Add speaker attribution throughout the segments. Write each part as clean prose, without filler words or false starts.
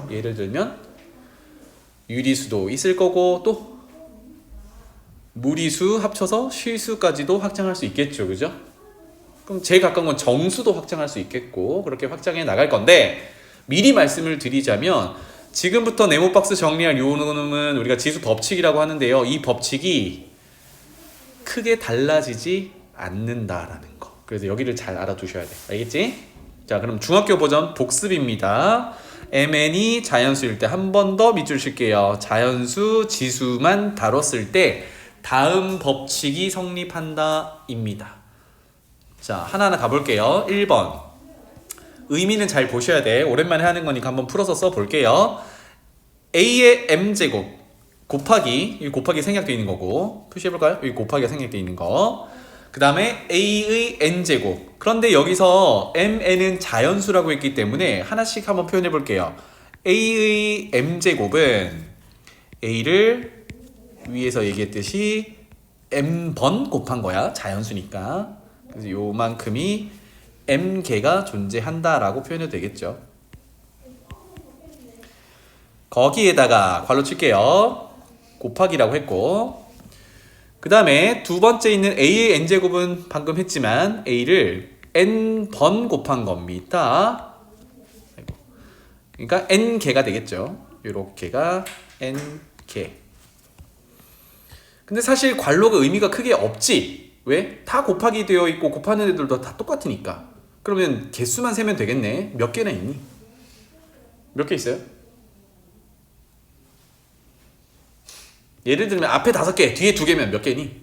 Speaker 1: 있겠죠. 예를 들면 유리수도 있을 거고 또 무리수 합쳐서 실수까지도 확장할 수 있겠죠. 그죠? 그럼 제일 가까운 건 정수도 확장할 수 있겠고 그렇게 확장해 나갈 건데 미리 말씀을 드리자면 지금부터 네모박스 정리할 요 놈은 우리가 지수 법칙이라고 하는데요. 이 법칙이 크게 달라지지 않는다라는 거. 그래서 여기를 잘 알아두셔야 돼. 알겠지? 자, 그럼 중학교 버전 복습입니다. MN이 자연수일 때 한 번 더 밑줄 칠게요. 자연수 지수만 다뤘을 때 다음 법칙이 성립한다 입니다. 자, 하나하나 가볼게요. 1번 의미는 잘 보셔야 돼. 오랜만에 하는 거니까 한번 풀어서 써볼게요. A의 M제곱 곱하기, 이 곱하기 생략되어 있는 거고 표시해볼까요? 이 곱하기가 생략되어 있는 거. 그 다음에 A의 N제곱. 그런데 여기서 MN은 자연수라고 했기 때문에 하나씩 한번 표현해볼게요. A의 M제곱은 A를 위에서 얘기했듯이 M번 곱한 거야. 자연수니까. 그래서 요만큼이 M개가 존재한다라고 표현해도 되겠죠. 거기에다가 괄호 칠게요. 곱하기라고 했고 그 다음에 두 번째 있는 A의 N제곱은 방금 했지만 A를 N번 곱한 겁니다. 그러니까 N개가 되겠죠. 요렇게가 N개. 근데 사실 괄호가 의미가 크게 없지. 왜? 다 곱하기 되어 있고 곱하는 애들도 다 똑같으니까. 그러면 개수만 세면 되겠네. 몇 개나 있니? 몇 개 있어요? 예를 들면 앞에 5개, 뒤에 2개면 몇 개니?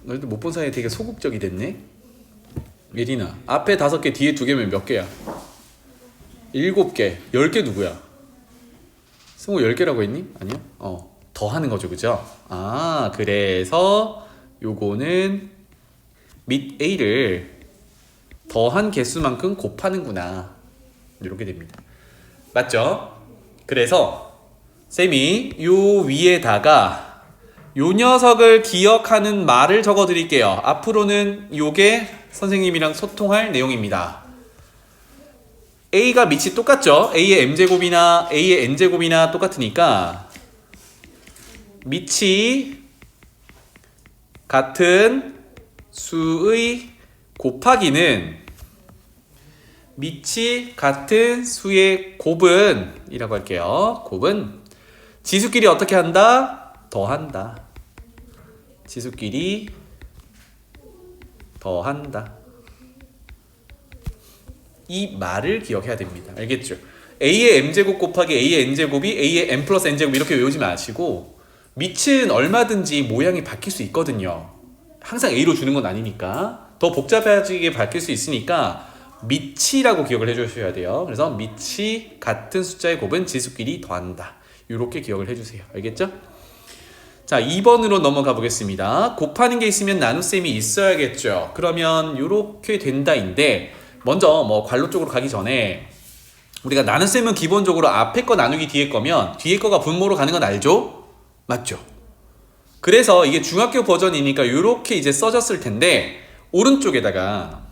Speaker 1: 너희들 못 본 사이에 되게 소극적이 됐네? 예린아, 앞에 5개, 뒤에 2개면 몇 개야? 7개, 10개 누구야? 승우 10개라고 했니? 아니요? 더 하는 거죠, 그죠? 아, 그래서 요거는 밑 A를 더한 개수만큼 곱하는구나. 이렇게 됩니다. 맞죠? 그래서 쌤이 요 위에다가 요 녀석을 기억하는 말을 적어 드릴게요. 앞으로는 요게 선생님이랑 소통할 내용입니다. A가 밑이 똑같죠? A의 M제곱이나 A의 N제곱이나 똑같으니까 밑이 같은 수의 곱하기는 밑이 같은 수의 곱은 이라고 할게요. 곱은 지수끼리 어떻게 한다? 더한다. 지수끼리 더한다. 이 말을 기억해야 됩니다. 알겠죠? A의 M제곱 곱하기 A의 N제곱이 A의 M 플러스 N제곱 이렇게 외우지 마시고 밑은 얼마든지 모양이 바뀔 수 있거든요. 항상 A로 주는 건 아니니까 더 복잡해지게 바뀔 수 있으니까 밑이라고 기억을 해주셔야 돼요. 그래서 밑이 같은 숫자의 곱은 지수끼리 더한다. 이렇게 기억을 해주세요. 알겠죠? 자, 2번으로 넘어가 보겠습니다. 곱하는 게 있으면 나눗셈이 있어야겠죠. 그러면 이렇게 된다인데 먼저 뭐 괄호 쪽으로 가기 전에 우리가 나눗셈은 기본적으로 앞에 거 나누기 뒤에 거면 뒤에 거가 분모로 가는 건 알죠? 맞죠? 그래서 이게 중학교 버전이니까 이렇게 이제 써졌을 텐데 오른쪽에다가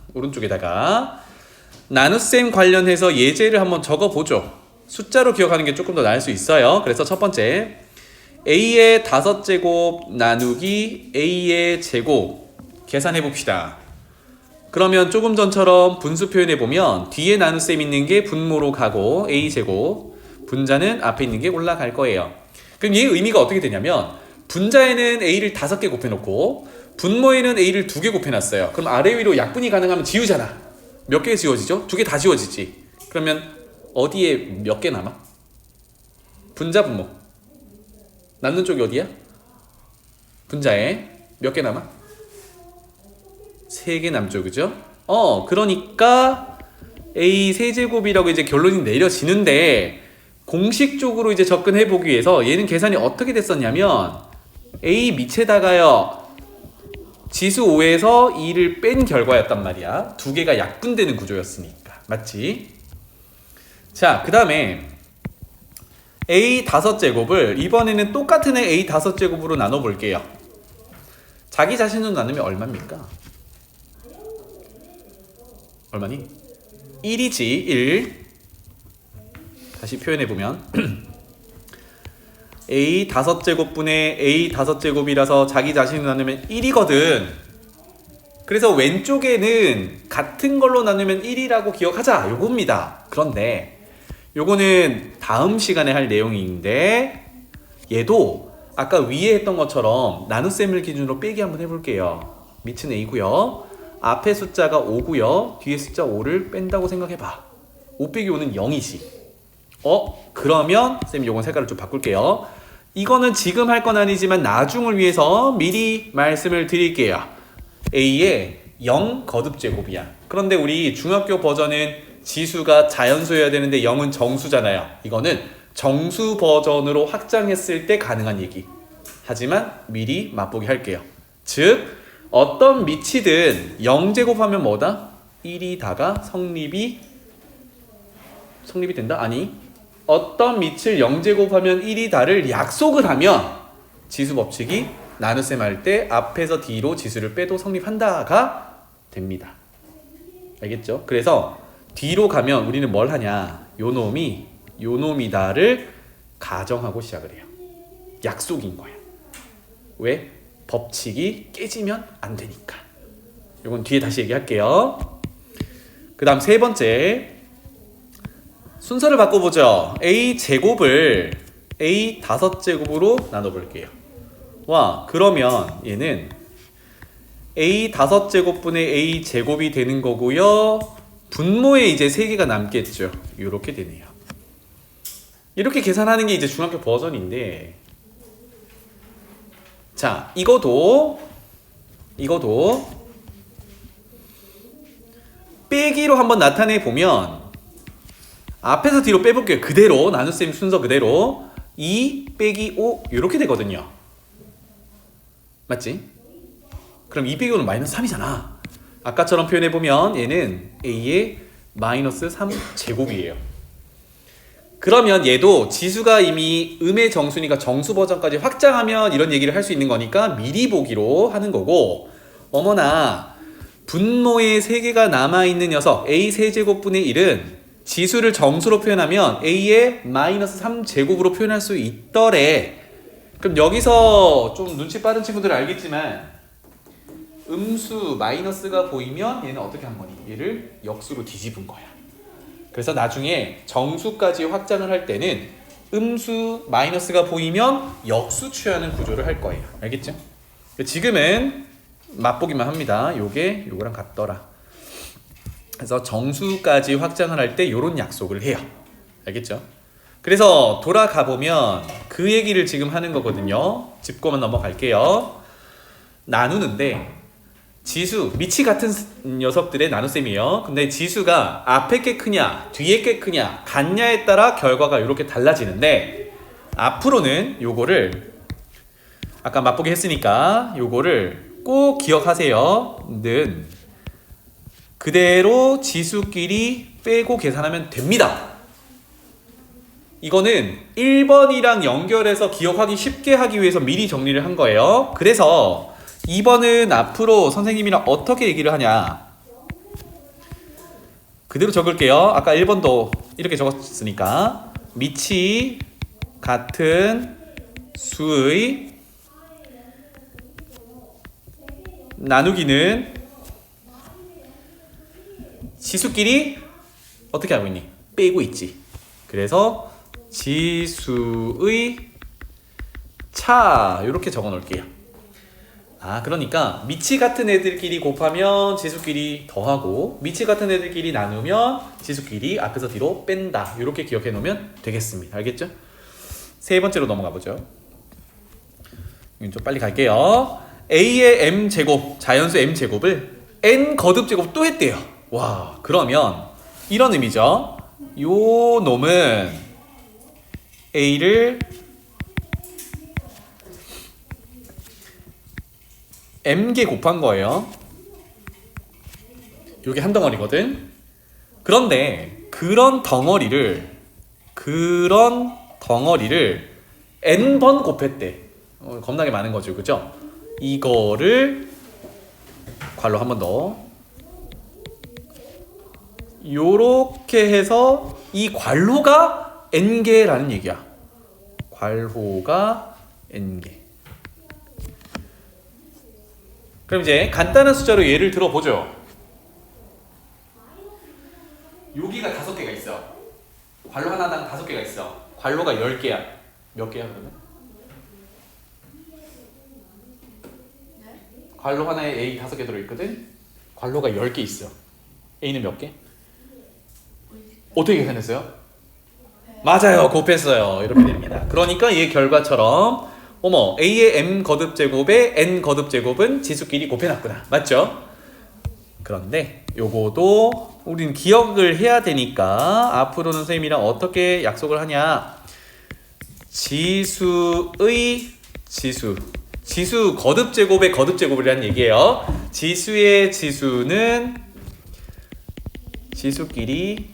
Speaker 1: 나눗셈 관련해서 예제를 한번 적어보죠. 숫자로 기억하는 게 조금 더 나을 수 있어요. 그래서 첫 번째 A의 5제곱 나누기 A의 제곱 계산해봅시다. 그러면 조금 전처럼 분수 표현해보면 뒤에 나눗셈 있는 게 분모로 가고 A제곱 분자는 앞에 있는 게 올라갈 거예요. 그럼 얘의 의미가 어떻게 되냐면 분자에는 A를 5개 곱해놓고 분모에는 A를 2개 곱해놨어요. 그럼 아래 위로 약분이 가능하면 지우잖아. 몇 개 지워지죠? 2개 다 지워지지. 그러면 어디에 몇 개 남아? 분자 분모 남는 쪽이 어디야? 분자에 몇 개 남아? 3개 남죠, 그죠? 그러니까 A 세제곱이라고 이제 결론이 내려지는데 공식적으로 이제 접근해보기 위해서 얘는 계산이 어떻게 됐었냐면 A 밑에다가요 지수 5에서 2를 뺀 결과였단 말이야. 2개가 약분되는 구조였으니까. 맞지? 자, 그 다음에 A 5제곱을 이번에는 똑같은 애 A 5제곱으로 나눠볼게요. 자기 자신으로 나누면 얼마입니까? 얼마니? 1이지. 1. 다시 표현해보면 a 5제곱분의 a 5제곱이라서 자기 자신을 나누면 1이거든. 그래서 왼쪽에는 같은 걸로 나누면 1이라고 기억하자, 요겁니다. 그런데 요거는 다음 시간에 할 내용인데, 얘도 아까 위에 했던 것처럼 나눗셈을 기준으로 빼기 한번 해볼게요. 밑은 a고요, 앞에 숫자가 5고요, 뒤에 숫자 5를 뺀다고 생각해봐. 5 빼기 5는 0이지. 그러면 쌤이 요건 색깔을 좀 바꿀게요. 이거는 지금 할 건 아니지만 나중을 위해서 미리 말씀을 드릴게요. a의 0 거듭제곱이야. 그런데 우리 중학교 버전은 지수가 자연수여야 되는데 0은 정수잖아요. 이거는 정수 버전으로 확장했을 때 가능한 얘기. 하지만 미리 맛보기 할게요. 즉 어떤 미치든 0제곱하면 뭐다? 1이 다가 성립이 된다? 아니, 어떤 밑을 0제곱하면 1이 다를 약속을 하면 지수 법칙이 나눗셈 할 때 앞에서 뒤로 지수를 빼도 성립한다가 됩니다. 알겠죠? 그래서 뒤로 가면 우리는 뭘 하냐, 요 놈이다를 가정하고 시작을 해요. 약속인 거야. 왜? 법칙이 깨지면 안 되니까. 요건 뒤에 다시 얘기할게요. 그 다음 세 번째, 순서를 바꿔보죠. a 제곱을 a 5제곱으로 나눠볼게요. 와, 그러면 얘는 a 5제곱분의 a 제곱이 되는 거고요, 분모에 이제 3개가 남겠죠. 이렇게 되네요. 이렇게 계산하는 게 이제 중학교 버전인데, 자, 이거도 빼기로 한번 나타내 보면 앞에서 뒤로 빼볼게요. 그대로 나눗셈 순서 그대로 2 빼기 5 이렇게 되거든요. 맞지? 그럼 2 빼기 5는 마이너스 3이잖아. 아까처럼 표현해보면 얘는 a의 마이너스 3제곱이에요. 그러면 얘도 지수가 이미 음의 정수니까 정수 버전까지 확장하면 이런 얘기를 할 수 있는 거니까 미리 보기로 하는 거고, 어머나 분모에 3개가 남아있는 녀석 a 세제곱분의 1은 지수를 정수로 표현하면 a의 마이너스 3제곱으로 표현할 수 있더래. 그럼 여기서 좀 눈치 빠른 친구들은 알겠지만 음수 마이너스가 보이면 얘는 어떻게 한 거니? 얘를 역수로 뒤집은 거야. 그래서 나중에 정수까지 확장을 할 때는 음수 마이너스가 보이면 역수 취하는 구조를 할 거예요. 알겠죠? 지금은 맛보기만 합니다. 요거랑 같더라. 그래서 정수까지 확장을 할 때 요런 약속을 해요. 알겠죠? 그래서 돌아가 보면 그 얘기를 지금 하는 거거든요. 짚고만 넘어갈게요. 나누는데 지수, 밑이 같은 녀석들의 나눗셈이에요. 근데 지수가 앞에 게 크냐 뒤에 게 크냐 같냐에 따라 결과가 이렇게 달라지는데, 앞으로는 요거를 아까 맛보기 했으니까 요거를 꼭 기억하세요. 는 그대로 지수끼리 빼고 계산하면 됩니다. 이거는 1번이랑 연결해서 기억하기 쉽게 하기 위해서 미리 정리를 한 거예요. 그래서 2번은 앞으로 선생님이랑 어떻게 얘기를 하냐, 그대로 적을게요. 아까 1번도 이렇게 적었으니까 밑이 같은 수의 나누기는 지수끼리 어떻게 하고 있니? 빼고 있지. 그래서 지수의 차 이렇게 적어 놓을게요. 그러니까 밑이 같은 애들끼리 곱하면 지수끼리 더하고 밑이 같은 애들끼리 나누면 지수끼리 앞에서 뒤로 뺀다. 이렇게 기억해 놓으면 되겠습니다. 알겠죠? 세 번째로 넘어가 보죠. 좀 빨리 갈게요. a의 m제곱, 자연수 m제곱을 n 거듭제곱 또 했대요. 와, 그러면 이런 의미죠. 요 놈은 a를 m개 곱한 거예요. 요게 한 덩어리거든. 그런데 그런 덩어리를 n번 곱했대. 겁나게 많은 거죠, 그죠? 이거를 괄호 한 번 더 요렇게 해서 이 괄호가 n개라는 얘기야. 괄호가 n개. 그럼 이제 간단한 숫자로 예를 들어보죠. 여기가 5개가 있어. 괄호 하나당 5개가 있어. 괄호가 10개야. 몇 개야 그러면? 괄호 하나에 A 5개 들어있거든? 괄호가 10개 있어. A는 몇 개? 어떻게 계산했어요? 맞아요. 곱했어요. 이렇게 됩니다. 그러니까 얘 결과처럼 A의 m 거듭제곱에 n 거듭제곱은 지수끼리 곱해놨구나. 맞죠? 그런데 요거도 우린 기억을 해야 되니까 앞으로는 선생님이랑 어떻게 약속을 하냐. 지수의 지수 거듭제곱의 거듭제곱이라는 얘기예요. 지수의 지수는 지수끼리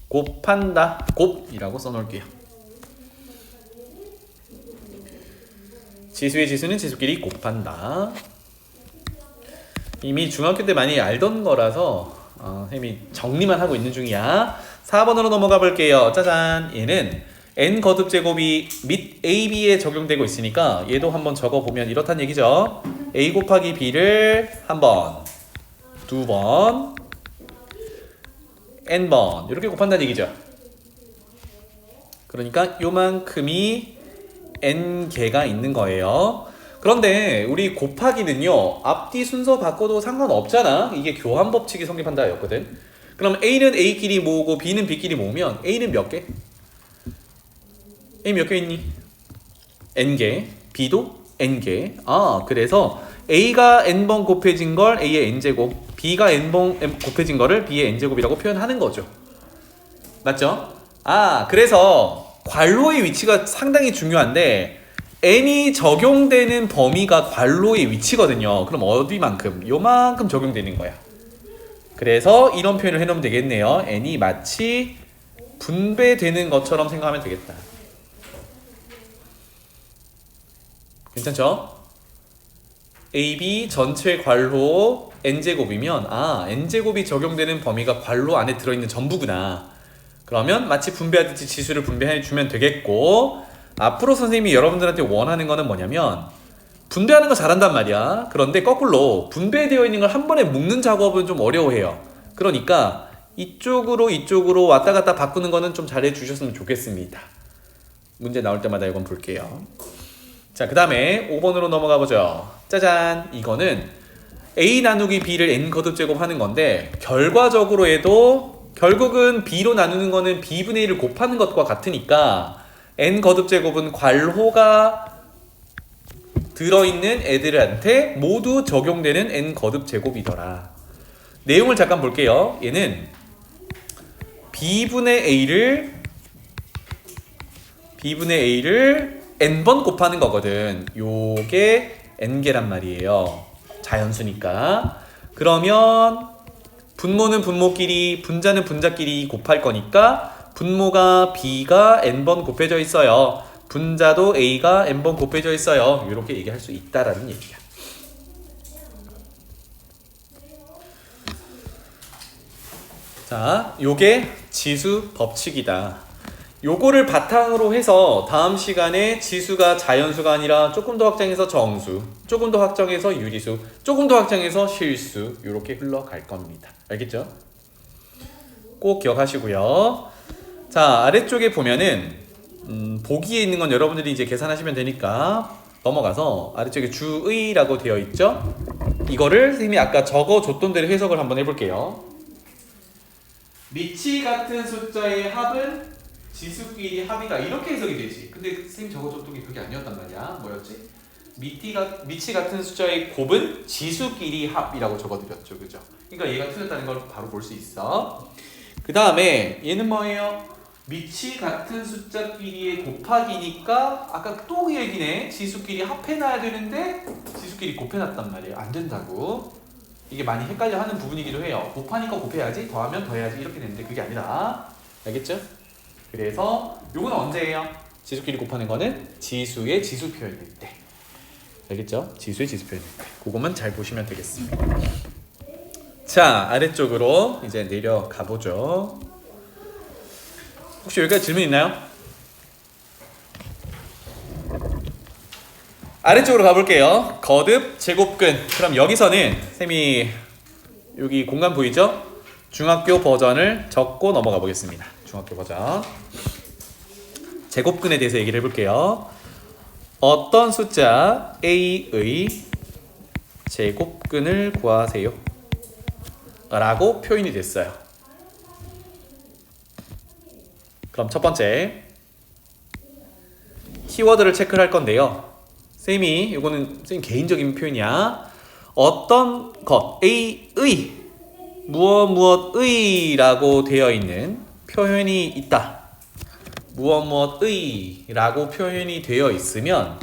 Speaker 1: 곱한다. 곱이라고 써놓을게요. 지수의 지수는 지수끼리 곱한다. 이미 중학교 때 많이 알던 거라서 선생님이 정리만 하고 있는 중이야. 4번으로 넘어가 볼게요. 짜잔. 얘는 n 거듭제곱이 및 ab에 적용되고 있으니까 얘도 한번 적어보면 이렇다는 얘기죠. a 곱하기 b를 한 번, 두 번, n번 이렇게 곱한다는 얘기죠. 그러니까 요만큼이 n개가 있는 거예요. 그런데 우리 곱하기는요, 앞뒤 순서 바꿔도 상관없잖아. 이게 교환 법칙이 성립한다 였거든. 그럼 A는 A끼리 모으고 B는 B끼리 모으면 A는 몇 개? A 몇 개 있니? N개. B도 N개. 그래서 A가 N번 곱해진 걸 A의 N제곱, B가 N번 곱해진 거를 B의 N제곱이라고 표현하는 거죠. 맞죠? 그래서 괄호의 위치가 상당히 중요한데 n이 적용되는 범위가 괄호의 위치거든요. 그럼 어디만큼? 요만큼 적용되는 거야. 그래서 이런 표현을 해놓으면 되겠네요. n이 마치 분배되는 것처럼 생각하면 되겠다. 괜찮죠? AB 전체 괄호 n제곱이면 n제곱이 적용되는 범위가 괄호 안에 들어있는 전부구나. 그러면 마치 분배하듯이 지수를 분배해주면 되겠고, 앞으로 선생님이 여러분들한테 원하는 거는 뭐냐면 분배하는 거 잘한단 말이야. 그런데 거꾸로 분배되어 있는 걸 한 번에 묶는 작업은 좀 어려워해요. 그러니까 이쪽으로 왔다 갔다 바꾸는 거는 좀 잘해 주셨으면 좋겠습니다. 문제 나올 때마다 이건 볼게요. 자, 그 다음에 5번으로 넘어가 보죠. 짜잔. 이거는 A 나누기 B를 N 거듭제곱 하는 건데, 결과적으로 해도 결국은 B로 나누는 거는 B분의 1을 곱하는 것과 같으니까 n 거듭제곱은 괄호가 들어있는 애들한테 모두 적용되는 n 거듭제곱이더라. 내용을 잠깐 볼게요. 얘는 B분의 A를 n번 곱하는 거거든. 요게 n개란 말이에요. 자연수니까. 그러면 분모는 분모끼리, 분자는 분자끼리 곱할 거니까 분모가 B가 n번 곱해져 있어요. 분자도 A가 n번 곱해져 있어요. 이렇게 얘기할 수 있다라는 얘기야. 자, 요게 지수 법칙이다. 요거를 바탕으로 해서 다음 시간에 지수가 자연수가 아니라 조금 더 확장해서 정수, 조금 더 확장해서 유리수, 조금 더 확장해서 실수, 이렇게 흘러갈 겁니다. 알겠죠? 꼭 기억하시고요. 자, 아래쪽에 보면은 보기에 있는 건 여러분들이 이제 계산하시면 되니까 넘어가서 아래쪽에 주의라고 되어 있죠? 이거를 선생님이 아까 적어줬던 대로 해석을 한번 해볼게요. 밑이 같은 숫자의 합은 지수끼리 합이다. 이렇게 해석이 되지. 근데 선생님이 적어줬던 게 그게 아니었단 말이야. 뭐였지? 밑이 같은 숫자의 곱은 지수끼리 합이라고 적어드렸죠. 그죠? 그러니까 얘가 틀렸다는 걸 바로 볼 수 있어. 그 다음에 얘는 뭐예요? 밑이 같은 숫자끼리의 곱하기니까 아까 또 그 얘기네. 지수끼리 합해놔야 되는데 지수끼리 곱해놨단 말이에요. 안 된다고. 이게 많이 헷갈려 하는 부분이기도 해요. 곱하니까 곱해야지, 더하면 더해야지 이렇게 되는데 그게 아니라. 알겠죠? 그래서 요건 언제예요? 지수끼리 곱하는 거는 지수의 지수 표현일 때. 알겠죠? 지수의 지수 표현일 때. 그것만 잘 보시면 되겠습니다. 자, 아래쪽으로 이제 내려가 보죠. 혹시 여기까지 질문 있나요? 아래쪽으로 가볼게요. 거듭, 제곱근. 그럼 여기서는 쌤이 여기 공간 보이죠? 중학교 버전을 적고 넘어가 보겠습니다. 중학교 버전. 제곱근에 대해서 얘기를 해볼게요. 어떤 숫자 A의 제곱근을 구하세요 라고 표현이 됐어요. 그럼 첫 번째 키워드를 체크를 할 건데요. 쌤이 이거는 쌤 개인적인 표현이야. 어떤 것 A의 무엇의 라고 되어 있는 표현이 있다. 무엇의 라고 표현이 되어 있으면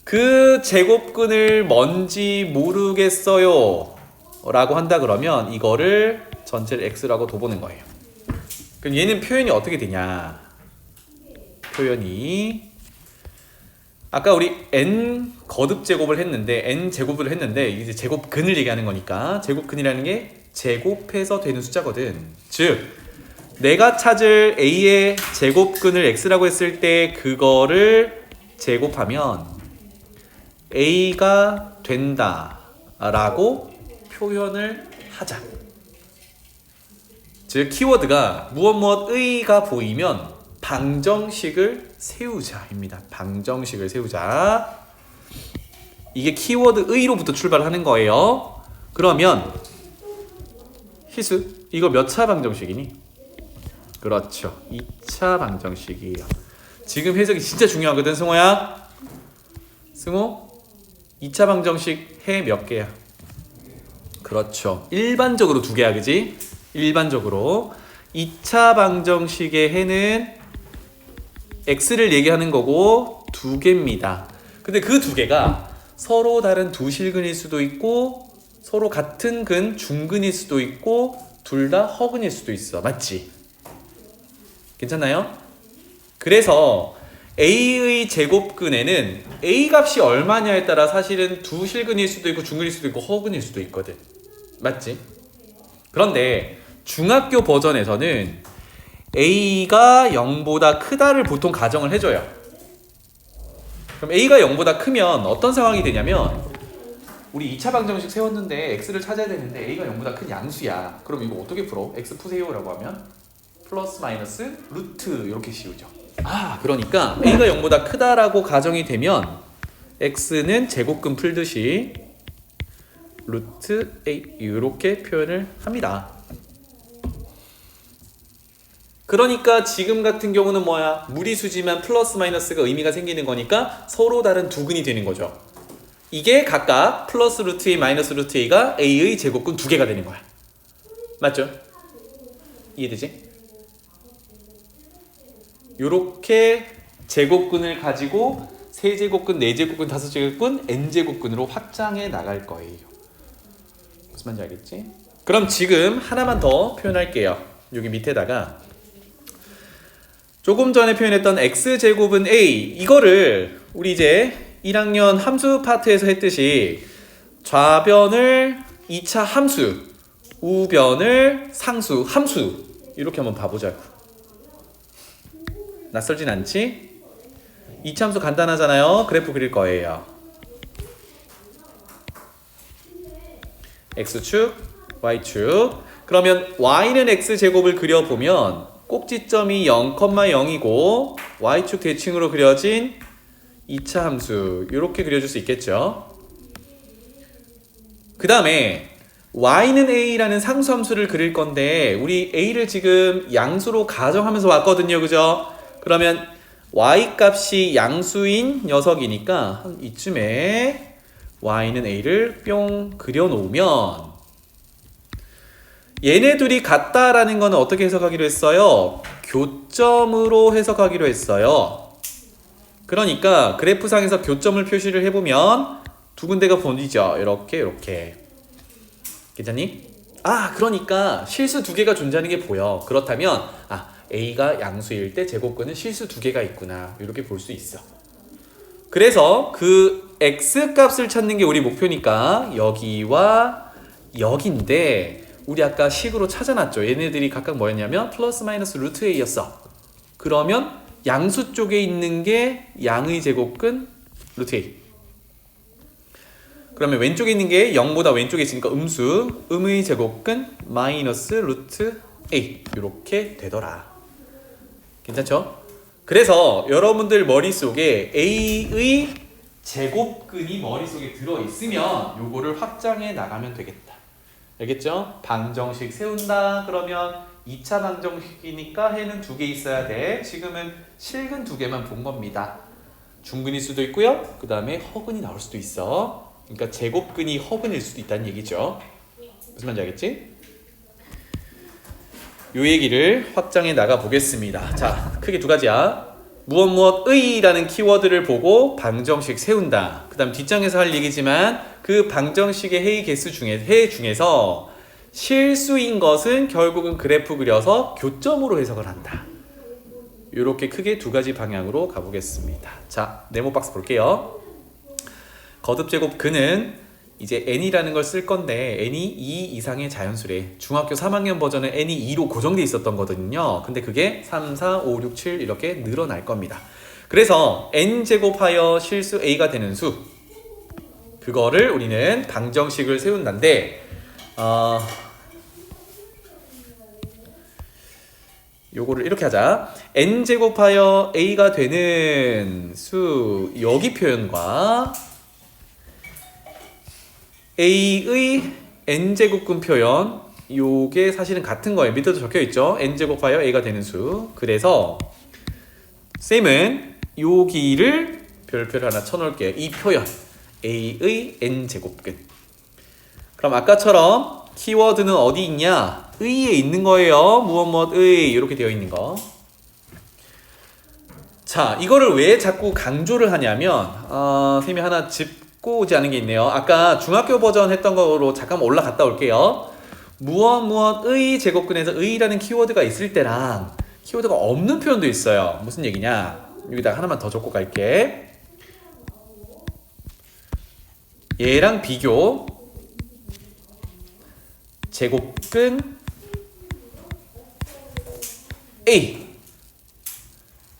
Speaker 1: 그 제곱근을 뭔지 모르겠어요 라고 한다 그러면 이거를 전체를 x라고 둬보는 거예요. 그럼 얘는 표현이 어떻게 되냐? 표현이 아까 우리 n 거듭 제곱을 했는데 n 제곱을 했는데 이제 제곱근을 얘기하는 거니까 제곱근이라는 게 제곱해서 되는 숫자거든. 즉 내가 찾을 a의 제곱근을 x라고 했을 때 그거를 제곱하면 a가 된다 라고 표현을 하자. 즉 키워드가 무엇의가 보이면 방정식을 세우자입니다. 방정식을 세우자. 이게 키워드 의로부터 출발하는 거예요. 그러면 희수 이거 몇 차 방정식이니? 그렇죠. 2차 방정식이에요. 지금 해석이 진짜 중요하거든 승호야. 승호 2차 방정식 해 몇 개야? 그렇죠. 일반적으로 2개야 그지? 일반적으로 2차 방정식의 해는 x를 얘기하는 거고 2개입니다. 근데 그 2개가 서로 다른 두 실근일 수도 있고 서로 같은 근 중근일 수도 있고 둘 다 허근일 수도 있어. 맞지? 괜찮나요? 그래서 a의 제곱근에는 a 값이 얼마냐에 따라 사실은 두 실근일 수도 있고 중근일 수도 있고 허근일 수도 있거든. 맞지? 그런데 중학교 버전에서는 a가 0보다 크다를 보통 가정을 해줘요. 그럼 a가 0보다 크면 어떤 상황이 되냐면 우리 2차 방정식 세웠는데 x를 찾아야 되는데 a가 0보다 큰 양수야. 그럼 이거 어떻게 풀어? x 푸세요 라고 하면 플러스 마이너스 루트 이렇게 씌우죠. 그러니까 a가 0보다 크다라고 가정이 되면 x는 제곱근 풀듯이 루트 a 이렇게 표현을 합니다. 그러니까 지금 같은 경우는 뭐야? 무리수지만 플러스 마이너스가 의미가 생기는 거니까 서로 다른 두 근이 되는 거죠. 이게 각각 플러스 루트 a 마이너스 루트 a가 a의 제곱근 2개가 되는 거야. 맞죠? 이해되지? 요렇게 제곱근을 가지고 세제곱근, 네제곱근, 다섯제곱근, n제곱근으로 확장해 나갈 거예요. 무슨 말인지 알겠지? 그럼 지금 하나만 더 표현할게요. 여기 밑에다가 조금 전에 표현했던 x제곱은 a 이거를 우리 이제 1학년 함수 파트에서 했듯이 좌변을 2차 함수, 우변을 상수, 함수 이렇게 한번 봐보자고. 낯설진 않지? 2차 함수 간단하잖아요. 그래프 그릴 거예요. x축, y축. 그러면 y는 x제곱을 그려보면 꼭지점이 0,0이고 y축 대칭으로 그려진 2차 함수 이렇게 그려줄 수 있겠죠. 그 다음에 y는 a라는 상수함수를 그릴 건데 우리 a를 지금 양수로 가정하면서 왔거든요. 그죠? 그러면 y 값이 양수인 녀석이니까 한 이쯤에 y는 a를 뿅 그려놓으면 얘네 둘이 같다라는 거는 어떻게 해석하기로 했어요? 교점으로 해석하기로 했어요. 그러니까 그래프상에서 교점을 표시를 해보면 두 군데가 보이죠. 이렇게 괜찮니? 그러니까 실수 2개가 존재하는 게 보여. 그렇다면 a가 양수일 때 제곱근은 실수 2개가 있구나 이렇게 볼 수 있어. 그래서 그 x 값을 찾는 게 우리 목표니까 여기와 여기인데 우리 아까 식으로 찾아놨죠. 얘네들이 각각 뭐였냐면 플러스 마이너스 루트 a였어. 그러면 양수 쪽에 있는 게 양의 제곱근 루트 a. 그러면 왼쪽에 있는 게 0보다 왼쪽에 있으니까 음수, 음의 제곱근 마이너스 루트 a. 이렇게 되더라. 괜찮죠? 그래서 여러분들 머릿속에 a의 제곱근이 머릿속에 들어있으면 요거를 확장해 나가면 되겠다. 알겠죠? 방정식 세운다 그러면 2차 방정식이니까 해는 2개 있어야 돼. 지금은 실근 2개만 본 겁니다. 중근일 수도 있고요. 그 다음에 허근이 나올 수도 있어. 그러니까 제곱근이 허근일 수도 있다는 얘기죠. 무슨 말인지 알겠지? 요 얘기를 확장해 나가 보겠습니다. 자, 크게 2가지야. 무엇무엇의 라는 키워드를 보고 방정식 세운다. 그 다음 뒷장에서 할 얘기지만 그 방정식의 해 중에서 실수인 것은 결국은 그래프 그려서 교점으로 해석을 한다. 이렇게 크게 2가지 방향으로 가보겠습니다. 자, 네모 박스 볼게요. 거듭제곱 근은 이제 n이라는 걸 쓸 건데 n이 2 이상의 자연수래. 중학교 3학년 버전은 n이 2로 고정돼 있었던 거거든요. 근데 그게 3, 4, 5, 6, 7 이렇게 늘어날 겁니다. 그래서 n제곱하여 실수 a가 되는 수, 그거를 우리는 방정식을 세운다는데 요거를 이렇게 하자. n제곱하여 a가 되는 수, 여기 표현과 a의 n제곱근 표현, 요게 사실은 같은 거예요. 밑에도 적혀있죠. n제곱하여 a가 되는 수. 그래서 쌤은 여기를 별표를 하나 쳐놓을게요. 이 표현 a의 n제곱근. 그럼 아까처럼 키워드는 어디 있냐? 의에 있는 거예요. 무엇무엇의 이렇게 되어 있는 거. 자, 이거를 왜 자꾸 강조를 하냐면 쌤이 하나 짚고 오지 않은 게 있네요. 아까 중학교 버전 했던 거로 잠깐 올라갔다 올게요. 무엇무엇의 제곱근에서 의라는 키워드가 있을 때랑 키워드가 없는 표현도 있어요. 무슨 얘기냐? 여기다 하나만 더 적고 갈게. 얘랑 비교. 제곱근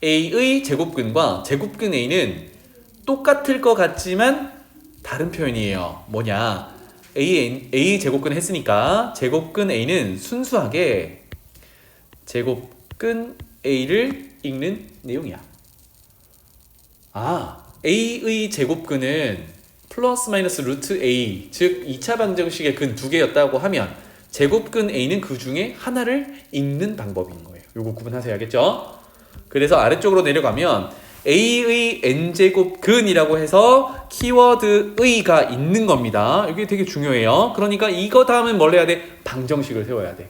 Speaker 1: A의 제곱근과 제곱근 A는 똑같을 것 같지만 다른 표현이에요. 뭐냐? A 제곱근 했으니까 제곱근 A는 순수하게 제곱근 A를 읽는 내용이야. A의 제곱근은 플러스 마이너스 루트 A, 즉 2차 방정식의 근 2개였다고 하면 제곱근 A는 그 중에 하나를 읽는 방법인 거예요. 요거 구분하세요. 알겠죠? 그래서 아래쪽으로 내려가면 A의 n제곱근이라고 해서 키워드 의가 있는 겁니다. 이게 되게 중요해요. 그러니까 이거 다음은 뭘 해야 돼? 방정식을 세워야 돼.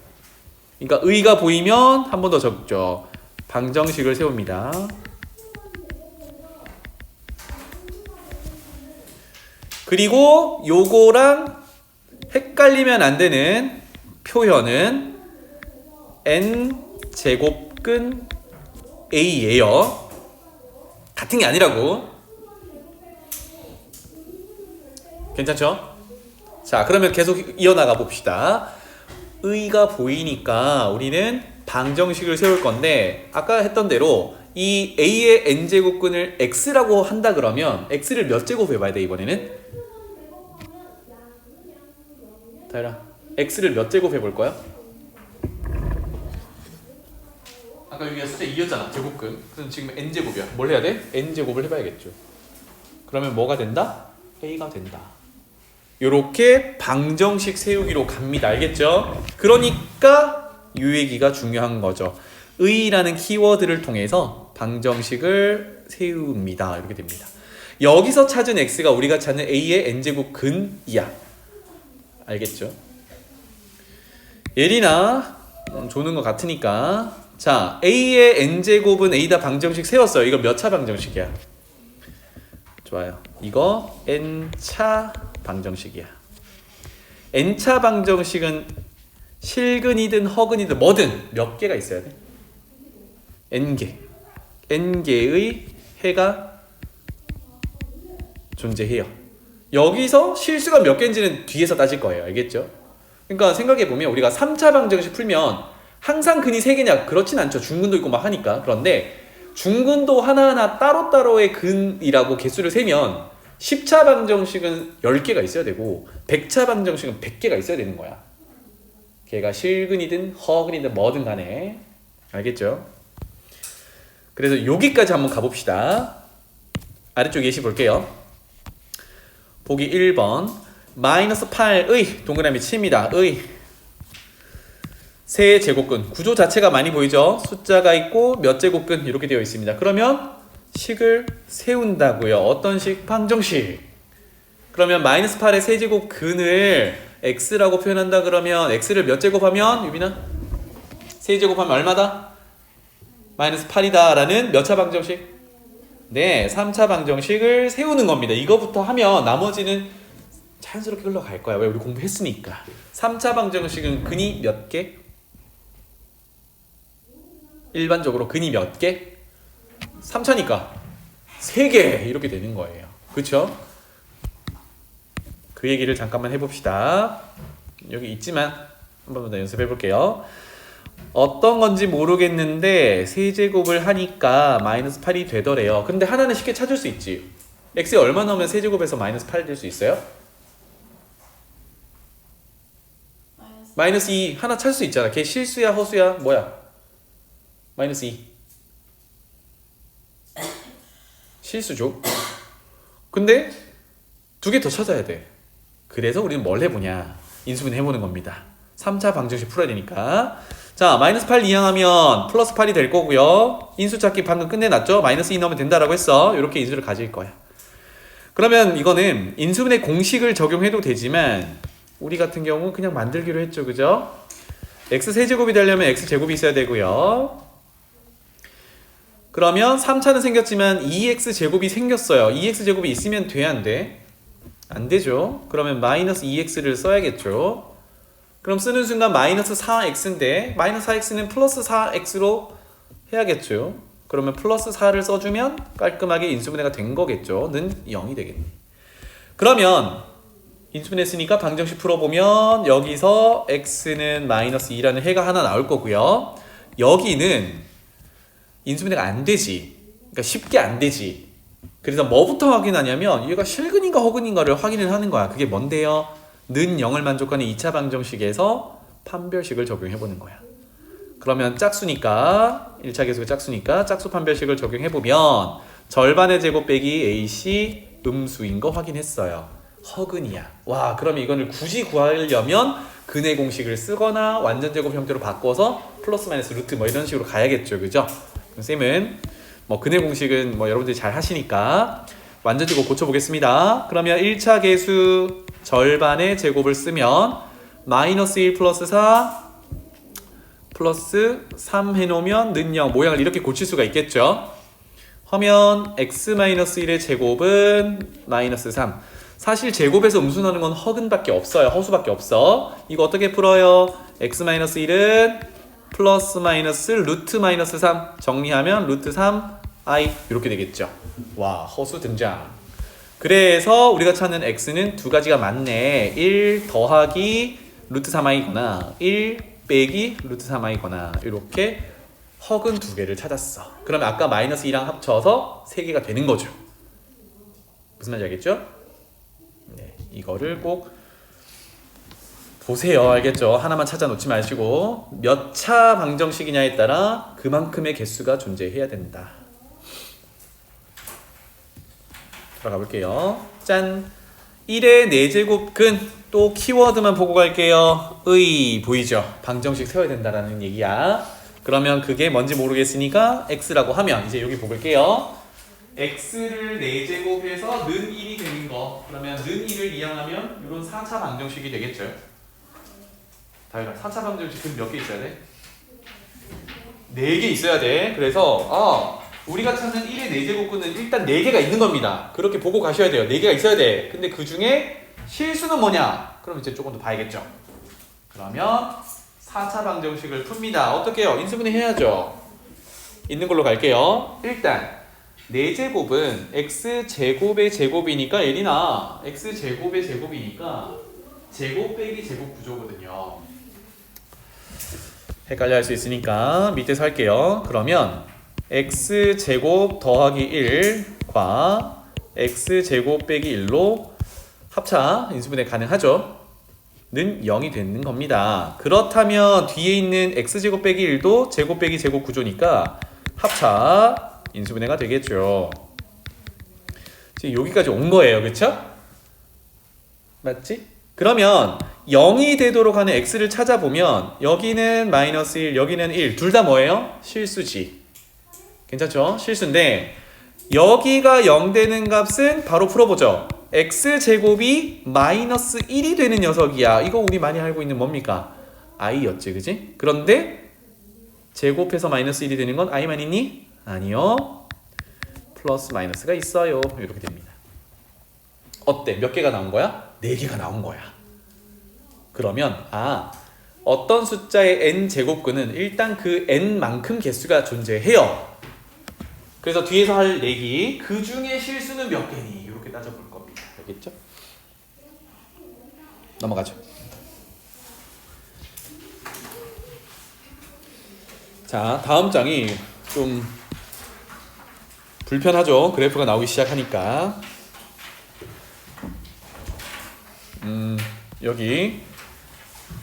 Speaker 1: 그러니까 의가 보이면 한 번 더 적죠. 방정식을 세웁니다. 그리고 요거랑 헷갈리면 안 되는 표현은 n제곱근 A예요. 같은 게 아니라고. 괜찮죠? 자, 그러면 계속 이어나가 봅시다. 의가 보이니까 우리는 방정식을 세울 건데 아까 했던 대로 이 A의 n제곱근을 x라고 한다 그러면 x를 몇 제곱 해봐야 돼 이번에는? 다혜라, x를 몇 제곱 해볼 거야? 아까 여기가 숫자 2였잖아. 제곱근. 그럼 지금 n제곱이야. 뭘 해야 돼? n제곱을 해봐야겠죠. 그러면 뭐가 된다? a가 된다. 요렇게 방정식 세우기로 갑니다. 알겠죠? 그러니까 요 얘기가 중요한 거죠. 의라는 키워드를 통해서 방정식을 세웁니다. 이렇게 됩니다. 여기서 찾은 x가 우리가 찾는 a의 n제곱 근이야. 알겠죠? 예리나 조는 거 같으니까. 자, a의 n제곱은 a다 방정식 세웠어요. 이거 몇 차 방정식이야? 좋아요. 이거 n차 방정식이야. n차 방정식은 실근이든 허근이든 뭐든 몇 개가 있어야 돼? n개. n개의 해가 존재해요. 여기서 실수가 몇 개인지는 뒤에서 따질 거예요. 알겠죠? 그러니까 생각해보면 우리가 3차 방정식 풀면 항상 근이 3개냐? 그렇진 않죠. 중근도 있고 막 하니까. 그런데 중근도 하나하나 따로따로의 근이라고 개수를 세면 10차 방정식은 10개가 있어야 되고 100차 방정식은 100개가 있어야 되는 거야. 걔가 실근이든 허근이든 뭐든 간에. 알겠죠? 그래서 여기까지 한번 가봅시다. 아래쪽 예시 볼게요. 보기 1번 마이너스 8의 동그라미 칩니다. 의 세 제곱근. 구조 자체가 많이 보이죠? 숫자가 있고 몇 제곱근 이렇게 되어 있습니다. 그러면 식을 세운다고요. 어떤 식? 방정식. 그러면 마이너스 8의 세제곱근을 x라고 표현한다 그러면 x를 몇 제곱하면 유빈아? 세제곱하면 얼마다? 마이너스 8이다 라는 몇 차 방정식? 네, 3차 방정식을 세우는 겁니다. 이거부터 하면 나머지는 자연스럽게 흘러갈 거야. 왜? 우리 공부했으니까. 3차 방정식은 근이 몇 개? 일반적으로 근이 몇 개? 3차니까 3개 이렇게 되는 거예요. 그렇죠? 그 얘기를 잠깐만 해봅시다. 여기 있지만 한 번만 더 연습해 볼게요. 어떤 건지 모르겠는데 세제곱을 하니까 마이너스 8이 되더래요. 근데 하나는 쉽게 찾을 수 있지. x에 얼마 넣으면 세제곱에서 마이너스 8 될 수 있어요? 마이너스 2 하나 찾을 수 있잖아. 걔 실수야 허수야 뭐야? 마이너스 2 실수죠. 근데 2개 더 찾아야 돼. 그래서 우리는 뭘 해보냐? 인수분 해보는 겁니다. 3차 방정식 풀어야 되니까. 자, 마이너스 8 이항하면 플러스 8이 될 거고요. 인수 찾기 방금 끝내놨죠? 마이너스 2 넣으면 된다라고 했어. 이렇게 인수를 가질 거야. 그러면 이거는 인수분의 공식을 적용해도 되지만 우리 같은 경우는 그냥 만들기로 했죠. 그죠? x 세제곱이 되려면 x 제곱이 있어야 되고요. 그러면 3차는 생겼지만 2x 제곱이 생겼어요. 2x 제곱이 있으면 돼, 안 돼? 안 되죠. 그러면 마이너스 2x를 써야겠죠. 그럼 쓰는 순간 마이너스 4x인데 마이너스 4x는 플러스 4x로 해야겠죠. 그러면 플러스 4를 써주면 깔끔하게 인수분해가 된 거겠죠. 는 0이 되겠네. 그러면 인수분해했으니까 방정식 풀어보면 여기서 x는 마이너스 2라는 해가 하나 나올 거고요. 여기는 인수분해가 안 되지. 그러니까 쉽게 안 되지. 그래서 뭐부터 확인하냐면 얘가 실근인가 허근인가를 확인을 하는 거야. 그게 뭔데요? 는 0을 만족하는 2차 방정식에서 판별식을 적용해보는 거야. 그러면 짝수니까 1차 계수가 짝수니까 짝수 판별식을 적용해보면 절반의 제곱 빼기 AC 음수인 거 확인했어요. 허근이야. 와, 그러면 이거를 굳이 구하려면 근의 공식을 쓰거나 완전 제곱 형태로 바꿔서 플러스 마이너스 루트 뭐 이런 식으로 가야겠죠. 그죠? 쌤은 뭐 근의 공식은 뭐 여러분들이 잘 하시니까 완전 제곱 고쳐보겠습니다. 그러면 1차 계수 절반의 제곱을 쓰면 마이너스 1 플러스 4 플러스 3 해놓으면 는 0 모양을 이렇게 고칠 수가 있겠죠. 하면 x-1의 제곱은 마이너스 3. 사실 제곱에서 음수 나는 건 허근밖에 없어요. 허수밖에 없어. 이거 어떻게 풀어요? x-1은 플러스 마이너스 루트 마이너스 3 정리하면 루트 3i 이렇게 되겠죠. 와, 허수 등장. 그래서 우리가 찾는 x는 두 가지가 맞네. 1 더하기 루트 3i거나 1 빼기 루트 3i거나 이렇게 허근 두 개를 찾았어. 그러면 아까 마이너스 2랑 합쳐서 3개가 되는 거죠. 무슨 말인지 알겠죠? 네, 이거를 꼭 보세요. 알겠죠? 하나만 찾아 놓지 마시고 몇 차 방정식이냐에 따라 그만큼의 개수가 존재해야 된다. 들어가 볼게요. 짠! 1의 4제곱근 또 키워드만 보고 갈게요. 의 보이죠? 방정식 세워야 된다라는 얘기야. 그러면 그게 뭔지 모르겠으니까 x라고 하면 이제 여기 볼게요. x를 4제곱해서 는 1이 되는 거. 그러면 는 1을 이항하면 이런 4차 방정식이 되겠죠. 다율아, 4차 방정식은 몇 개 있어야 돼? 4개 있어야 돼. 그래서 우리가 찾는 1의 4제곱근은 일단 4개가 있는 겁니다. 그렇게 보고 가셔야 돼요. 4개가 있어야 돼. 근데 그 중에 실수는 뭐냐? 그럼 이제 조금 더 봐야겠죠. 그러면 4차 방정식을 풉니다. 어떻게 해요? 인수분해 해야죠. 있는 걸로 갈게요. 일단 4제곱은 x제곱의 제곱이니까 예린아 x제곱의 제곱이니까 제곱 빼기 제곱 구조거든요. 헷갈려 할 수 있으니까 밑에서 할게요. 그러면 x제곱 더하기 1과 x제곱 빼기 1로 합차 인수분해 가능하죠? 는 0이 되는 겁니다. 그렇다면 뒤에 있는 x제곱 빼기 1도 제곱 빼기 제곱 구조니까 합차 인수분해가 되겠죠. 지금 여기까지 온 거예요. 그쵸? 맞지? 그러면 0이 되도록 하는 x를 찾아보면 여기는 마이너스 1, 여기는 1. 둘 다 뭐예요? 실수지. 괜찮죠? 실수인데 여기가 0 되는 값은 바로 풀어보죠. x제곱이 마이너스 1이 되는 녀석이야. 이거 우리 많이 알고 있는 뭡니까? i였지, 그지? 그런데 제곱해서 마이너스 1이 되는 건 i만 있니? 아니요. 플러스 마이너스가 있어요. 이렇게 됩니다. 어때? 몇 개가 나온 거야? 4개가 나온 거야. 그러면 어떤 숫자의 n제곱근은 일단 그 n만큼 개수가 존재해요. 그래서 뒤에서 할 내기 그 중에 실수는 몇 개니? 이렇게 따져볼 겁니다. 알겠죠? 넘어가죠. 자, 다음 장이 좀 불편하죠. 그래프가 나오기 시작하니까. 여기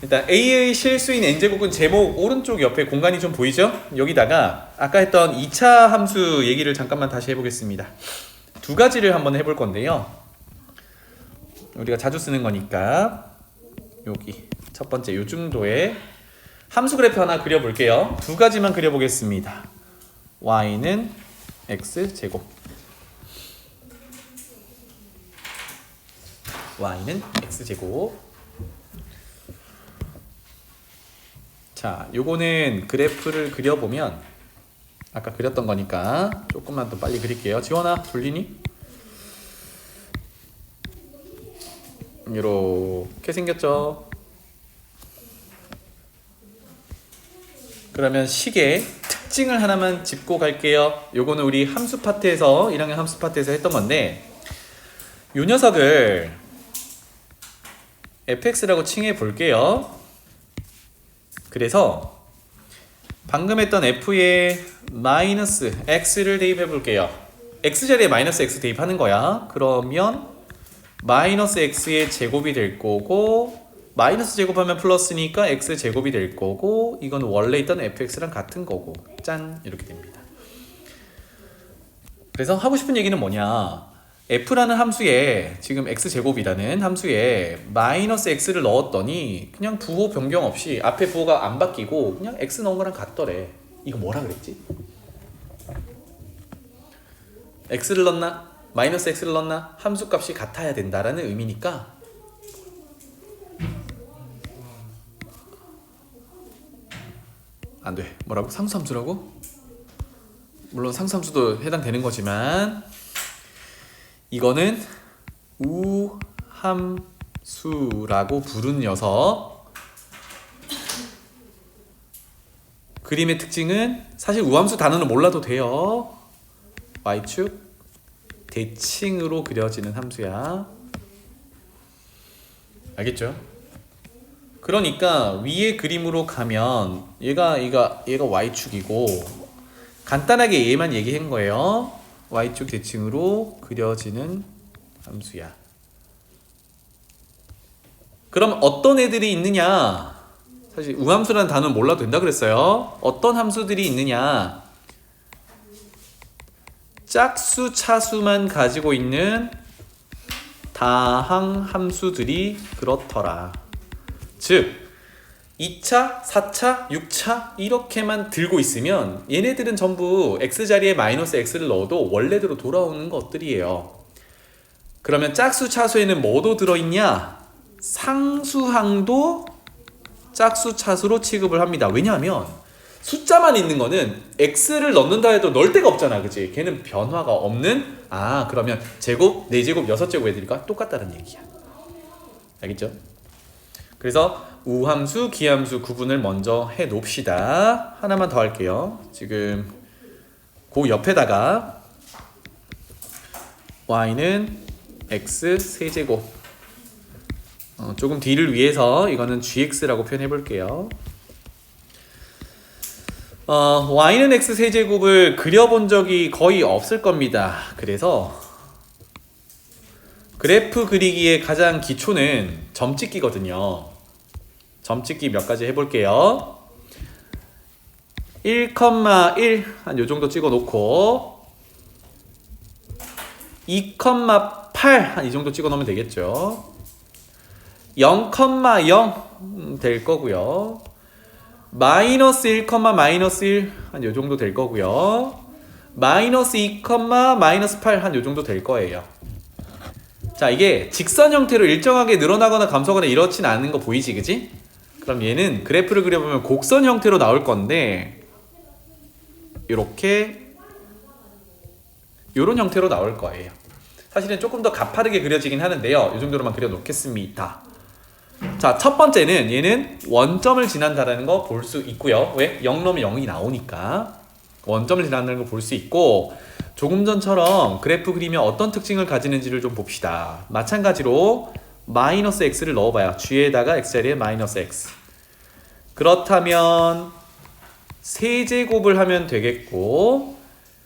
Speaker 1: 일단 A의 실수인 n제곱은 제목 오른쪽 옆에 공간이 좀 보이죠? 여기다가 아까 했던 2차 함수 얘기를 잠깐만 다시 해보겠습니다. 두 가지를 한번 해볼 건데요. 우리가 자주 쓰는 거니까 여기 첫 번째 요 정도의 함수 그래프 하나 그려볼게요. 두 가지만 그려보겠습니다. y는 x제곱, y는 x제곱. 자, 요거는 그래프를 그려보면 아까 그렸던 거니까 조금만 더 빨리 그릴게요. 지원아, 돌리니? 이렇게 생겼죠. 그러면 식의 특징을 하나만 짚고 갈게요. 요거는 우리 함수 파트에서 1학년 함수 파트에서 했던 건데 요 녀석을 fx라고 칭해 볼게요. 그래서 방금 했던 f에 마이너스 x를 대입해 볼게요. x 자리에 마이너스 x 대입하는 거야. 그러면 마이너스 x의 제곱이 될 거고 마이너스 제곱하면 플러스니까 x 제곱이 될 거고 이건 원래 있던 fx랑 같은 거고 짠 이렇게 됩니다. 그래서 하고 싶은 얘기는 뭐냐, f라는 함수에 지금 x제곱이라는 함수에 마이너스 x를 넣었더니 그냥 부호 변경 없이 앞에 부호가 안 바뀌고 그냥 x 넣은 거랑 같더래. 이거 뭐라 그랬지? x를 넣나? 마이너스 x를 넣나? 함수값이 같아야 된다라는 의미니까 안 돼. 뭐라고? 상수함수라고? 물론 상수함수도 해당되는 거지만 이거는 우함수라고 부르는 녀석. 그림의 특징은 사실 우함수 단어는 몰라도 돼요. y축 대칭으로 그려지는 함수야. 알겠죠? 그러니까 위에 그림으로 가면 얘가 y축이고 간단하게 얘만 얘기한 거예요. y축 대칭으로 그려지는 함수야. 그럼 어떤 애들이 있느냐? 사실 우함수라는 단어는 몰라도 된다 그랬어요. 어떤 함수들이 있느냐? 짝수 차수만 가지고 있는 다항 함수들이 그렇더라. 즉 2차, 4차, 6차 이렇게만 들고 있으면 얘네들은 전부 x자리에 마이너스 x를 넣어도 원래대로 돌아오는 것들이에요. 그러면 짝수, 차수에는 뭐도 들어있냐? 상수항도 짝수, 차수로 취급을 합니다. 왜냐하면 숫자만 있는 거는 x를 넣는다 해도 넣을 데가 없잖아. 그치? 걔는 변화가 없는 그러면 제곱, 4제곱, 6제곱 애들과 똑같다는 얘기야. 알겠죠? 그래서 우함수, 기함수 구분을 먼저 해 놓읍시다. 하나만 더 할게요. 지금 그 옆에다가 y는 x 세제곱 조금 뒤를 위해서 이거는 gx라고 표현해 볼게요. y는 x 세제곱을 그려본 적이 거의 없을 겁니다. 그래서 그래프 그리기의 가장 기초는 점찍기거든요. 점찍기 몇 가지 해볼게요. 1,1 한 요정도 찍어 놓고 2,8 한 이 정도 찍어 놓으면 되겠죠. 0,0 될 거고요. 마이너스 1, 마이너스 1 한 요 정도 될 거고요. 마이너스 2, 마이너스 8 한 요 정도 될 거예요. 자, 이게 직선 형태로 일정하게 늘어나거나 감소하거나 이렇진 않은 거 보이지, 그지? 그럼 얘는 그래프를 그려보면 곡선 형태로 나올 건데 요렇게 요런 형태로 나올 거예요. 사실은 조금 더 가파르게 그려지긴 하는데요. 이 정도로만 그려 놓겠습니다. 자, 첫 번째는 얘는 원점을 지난다라는 거 볼 수 있고요. 왜? 0 넣으면 0이 나오니까 원점을 지난다는 거 볼 수 있고, 조금 전처럼 그래프 그리면 어떤 특징을 가지는지를 좀 봅시다. 마찬가지로 마이너스 x를 넣어봐요. g에다가 x자리에 마이너스 x. 그렇다면 세제곱을 하면 되겠고,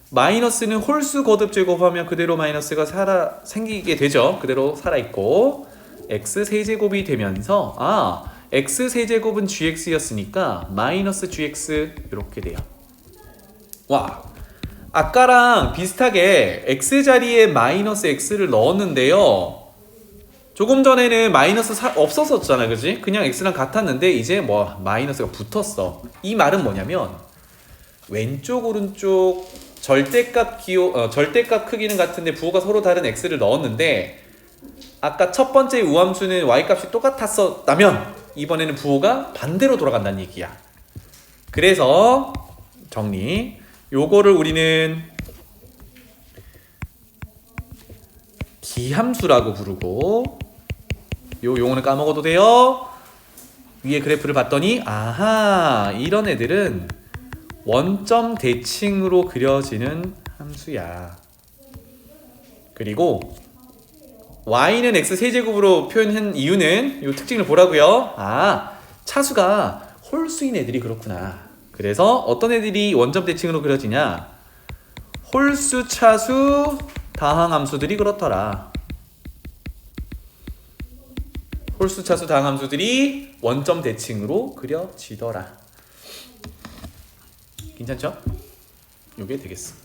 Speaker 1: 마이너스는 홀수 거듭 제곱하면 그대로 마이너스가 생기게 되죠. 그대로 살아있고, x 세제곱이 되면서 x 세제곱은 gx였으니까 마이너스 gx 이렇게 돼요. 와, 아까랑 비슷하게 x자리에 마이너스 x를 넣었는데요. 조금 전에는 마이너스 없었었잖아, 그지? 그냥 x랑 같았는데 이제 뭐 마이너스가 붙었어. 이 말은 뭐냐면 왼쪽 오른쪽 절대값 절대값 크기는 같은데 부호가 서로 다른 x를 넣었는데, 아까 첫 번째 우함수는 y값이 똑같았었다면 이번에는 부호가 반대로 돌아간다는 얘기야. 그래서 정리, 요거를 우리는 기함수라고 부르고, 요 용어는 까먹어도 돼요. 위에 그래프를 봤더니 아하, 이런 애들은 원점 대칭으로 그려지는 함수야. 그리고 y는 x 세제곱으로 표현한 이유는 이 특징을 보라고요. 차수가 홀수인 애들이 그렇구나. 그래서 어떤 애들이 원점 대칭으로 그려지냐, 홀수, 차수, 다항함수들이 그렇더라. 홀수, 차수, 다항함수들이 원점 대칭으로 그려지더라. 괜찮죠? 이게 되겠습니다.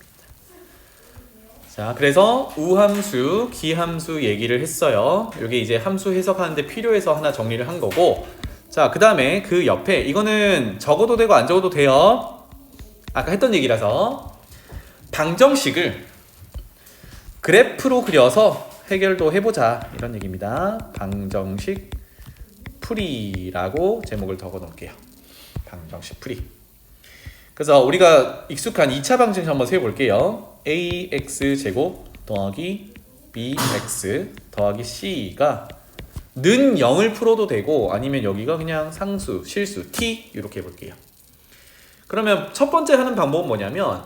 Speaker 1: 자, 그래서 우함수, 기함수 얘기를 했어요. 이게 이제 함수 해석하는데 필요해서 하나 정리를 한 거고, 자, 그 다음에 그 옆에 이거는 적어도 되고 안 적어도 돼요. 아까 했던 얘기라서 방정식을 그래프로 그려서 해결도 해보자, 이런 얘기입니다. 방정식 풀이라고 제목을 적어 놓을게요. 방정식 풀이. 그래서 우리가 익숙한 2차 방정식 한번 세워볼게요. ax제곱 더하기 bx 더하기 c가 는 0을 풀어도 되고, 아니면 여기가 그냥 상수, 실수, t 이렇게 해볼게요. 그러면 첫 번째 하는 방법은 뭐냐면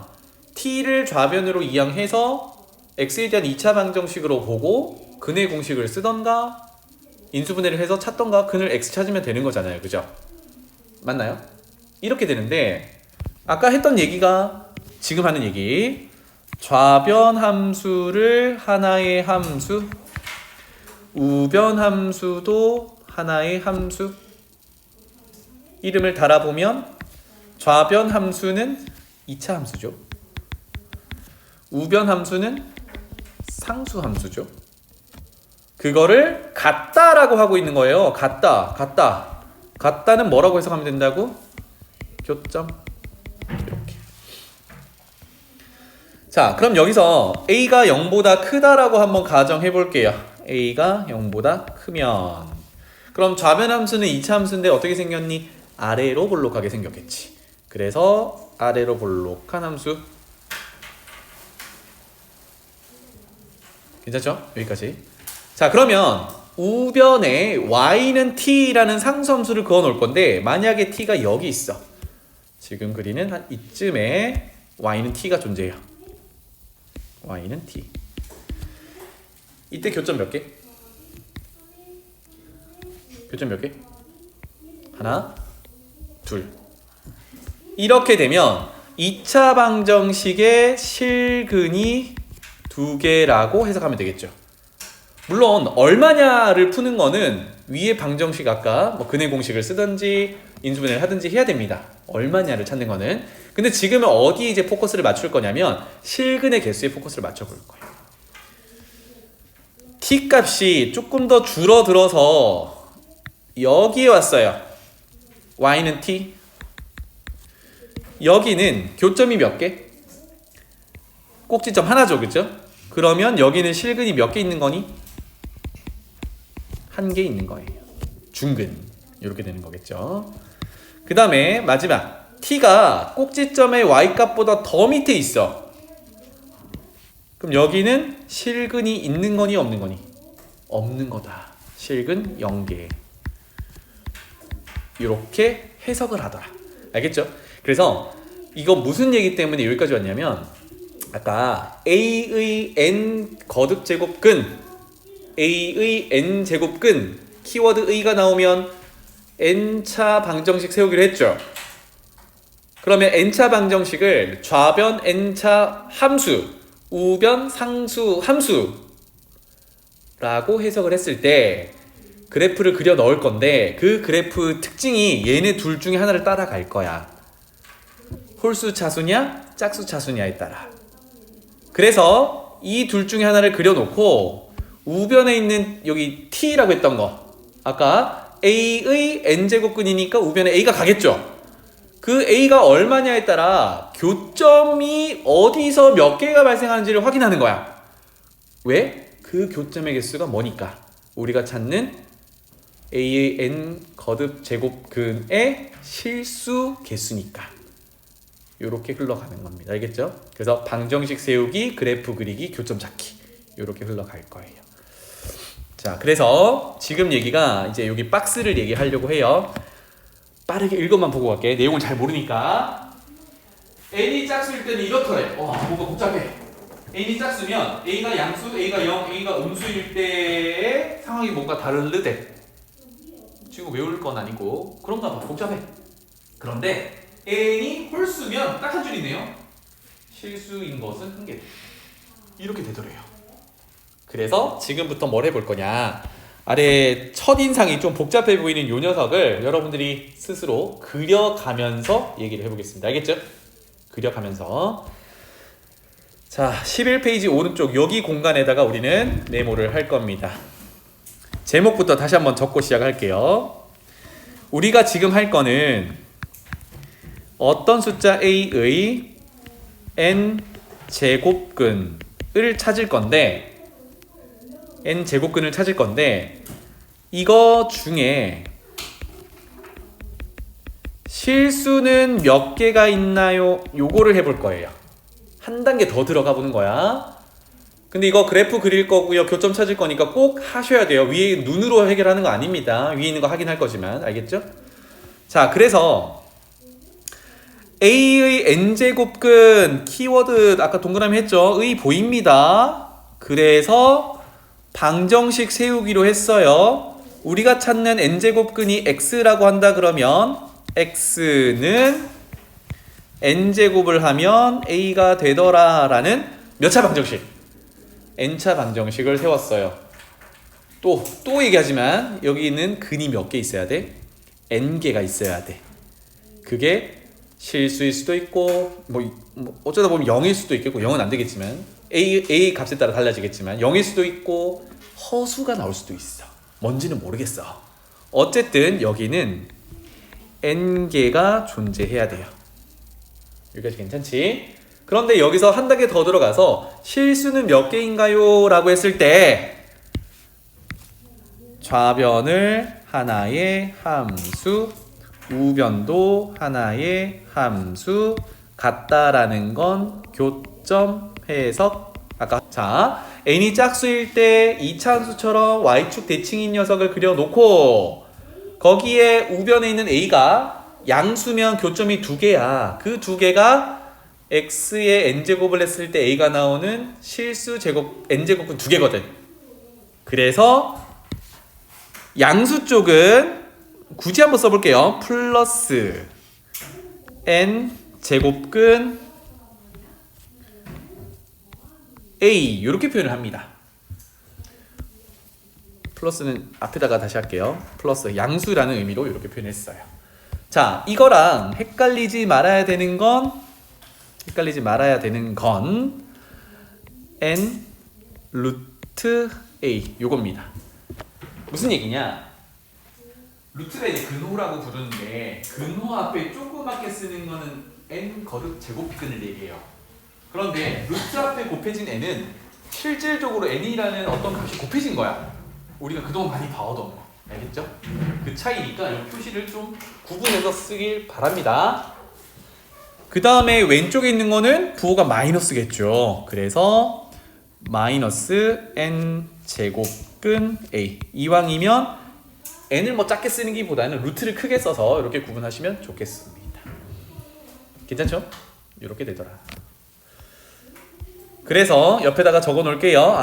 Speaker 1: t를 좌변으로 이항해서 x에 대한 2차 방정식으로 보고 근의 공식을 쓰던가 인수분해를 해서 찾던가 근을 x 찾으면 되는 거잖아요, 그죠? 맞나요? 이렇게 되는데, 아까 했던 얘기가 지금 하는 얘기, 좌변 함수를 하나의 함수, 우변 함수도 하나의 함수, 이름을 달아보면 좌변 함수는 2차 함수죠. 우변 함수는 상수 함수죠. 그거를 같다라고 하고 있는 거예요. 같다는 뭐라고 해석하면 된다고? 교점. 이렇게. 자, 그럼 여기서 a가 0보다 크다라고 한번 가정해 볼게요. a가 0보다 크면, 그럼 좌변 함수는 2차 함수인데 어떻게 생겼니? 아래로 볼록하게 생겼겠지. 그래서 아래로 볼록한 함수. 괜찮죠? 여기까지. 자, 그러면 우변에 y는 t라는 상수함수를 그어 놓을 건데, 만약에 t가 여기 있어. 지금 그리는 한 이쯤에 y는 t가 존재해요. y는 t. 이때 교점 몇 개? 교점 몇 개? 하나, 둘. 이렇게 되면 2차 방정식의 실근이 2개라고 해석하면 되겠죠. 물론 얼마냐를 푸는 거는 위에 방정식 아까 뭐 근의 공식을 쓰든지 인수분해를 하든지 해야 됩니다. 얼마냐를 찾는 거는. 근데 지금은 어디에 이제 포커스를 맞출 거냐면 실근의 개수에 포커스를 맞춰 볼 거예요. t 값이 조금 더 줄어들어서 여기에 왔어요. y는 t. 여기는 교점이 몇 개? 꼭지점 하나죠, 그죠? 그러면 여기는 실근이 몇 개 있는 거니? 1개 있는 거예요. 중근. 이렇게 되는 거겠죠. 그 다음에 마지막 t가 꼭지점의 y값보다 더 밑에 있어. 그럼 여기는 실근이 있는 거니 없는 거니? 없는 거다. 실근 0개. 이렇게 해석을 하더라. 알겠죠? 그래서 이거 무슨 얘기 때문에 여기까지 왔냐면 아까 a의 n 거듭 제곱근 a의 n 제곱근 키워드 의가 나오면 n차 방정식 세우기로 했죠. 그러면 n차 방정식을 좌변 n차 함수, 우변 상수 함수라고 해석을 했을 때 그래프를 그려 넣을 건데 그 그래프 특징이 얘네 둘 중에 하나를 따라갈 거야. 홀수 차수냐 짝수 차수냐에 따라. 그래서 이 둘 중에 하나를 그려놓고 우변에 있는 여기 t라고 했던 거 아까 a의 n제곱근이니까 우변에 a가 가겠죠. 그 a가 얼마냐에 따라 교점이 어디서 몇 개가 발생하는지를 확인하는 거야. 왜? 그 교점의 개수가 뭐니까 우리가 찾는 a의 n 거듭 제곱근의 실수 개수니까 이렇게 흘러가는 겁니다. 알겠죠? 그래서 방정식 세우기, 그래프 그리기, 교점 찾기 이렇게 흘러갈 거예요. 자, 그래서 지금 얘기가 이제 여기 박스를 얘기하려고 해요. 빠르게 읽어만 보고 갈게. 내용을 잘 모르니까. n이 짝수일 때는 이렇더래. 와, 뭔가 복잡해. n이 짝수면 a가 양수, a가 0, a가 음수일 때의 상황이 뭔가 다르대. 지금 외울 건 아니고 그런가 봐. 복잡해. 그런데 n이 홀수면 딱 한 줄이네요. 실수인 것은 1개. 이렇게 되더래요. 그래서 지금부터 뭘 해볼 거냐. 아래 첫인상이 좀 복잡해 보이는 요 녀석을 여러분들이 스스로 그려가면서 얘기를 해보겠습니다. 알겠죠? 그려가면서. 자, 11페이지 오른쪽 여기 공간에다가 우리는 네모를 할 겁니다. 제목부터 다시 한번 적고 시작할게요. 우리가 지금 할 거는 어떤 숫자 a의 n 제곱근을 찾을 건데 n 제곱근을 찾을 건데 이거 중에 실수는 몇 개가 있나요? 요거를 해볼 거예요. 한 단계 더 들어가 보는 거야. 근데 이거 그래프 그릴 거고요. 교점 찾을 거니까 꼭 하셔야 돼요. 위에 눈으로 해결하는 거 아닙니다. 위에 있는 거 확인할 거지만. 알겠죠? 자, 그래서 a의 n제곱근 키워드 아까 동그라미 했죠? 의 보입니다. 그래서 방정식 세우기로 했어요. 우리가 찾는 n제곱근이 x라고 한다 그러면 x는 n제곱을 하면 a가 되더라 라는 몇 차 방정식? n차 방정식을 세웠어요. 또 얘기하지만 여기 있는 근이 몇 개 있어야 돼? n개가 있어야 돼. 그게 실수일 수도 있고 뭐 어쩌다 보면 0일 수도 있겠고 0은 안 되겠지만 A 값에 따라 달라지겠지만 0일 수도 있고 허수가 나올 수도 있어. 뭔지는 모르겠어. 어쨌든 여기는 n개가 존재해야 돼요. 여기까지 괜찮지? 그런데 여기서 한 단계 더 들어가서 실수는 몇 개인가요? 라고 했을 때 좌변을 하나의 함수, 우변도 하나의 함수 같다라는 건 교점 해석. 아까 자 n이 짝수일 때 2차 함수처럼 y축 대칭인 녀석을 그려놓고 거기에 우변에 있는 a가 양수면 교점이 2개야. 그 2개가 x의 n제곱을 했을 때 a가 나오는 실수 제곱 n제곱은 2개거든. 그래서 양수 쪽은 굳이 한번 써볼게요. 플러스 n 제곱근 a 이렇게 표현을 합니다. 플러스는 앞에다가 다시 할게요. 플러스 양수라는 의미로 이렇게 표현했어요. 자, 이거랑 헷갈리지 말아야 되는 건 n 루트 a 요겁니다. 무슨 얘기냐? 루트가 이제 근호라고 부르는데 근호 앞에 조그맣게 쓰는 거는 n 거듭 제곱근을 얘기해요. 그런데 루트 앞에 곱해진 n은 실질적으로 n이라는 어떤 값이 곱해진 거야. 우리가 그동안 많이 봐오던 거. 알겠죠? 그 차이니까 이 표시를 좀 구분해서 쓰길 바랍니다. 그 다음에 왼쪽에 있는 거는 부호가 마이너스겠죠. 그래서 마이너스 n 제곱근 a. 이왕이면 n을 뭐 작게 쓰는 기보다는 루트를 크게 써서 이렇게 구분하시면 좋겠습니다. 괜찮죠? 이렇게 되더라. 그래서 옆에다가 적어 놓을게요.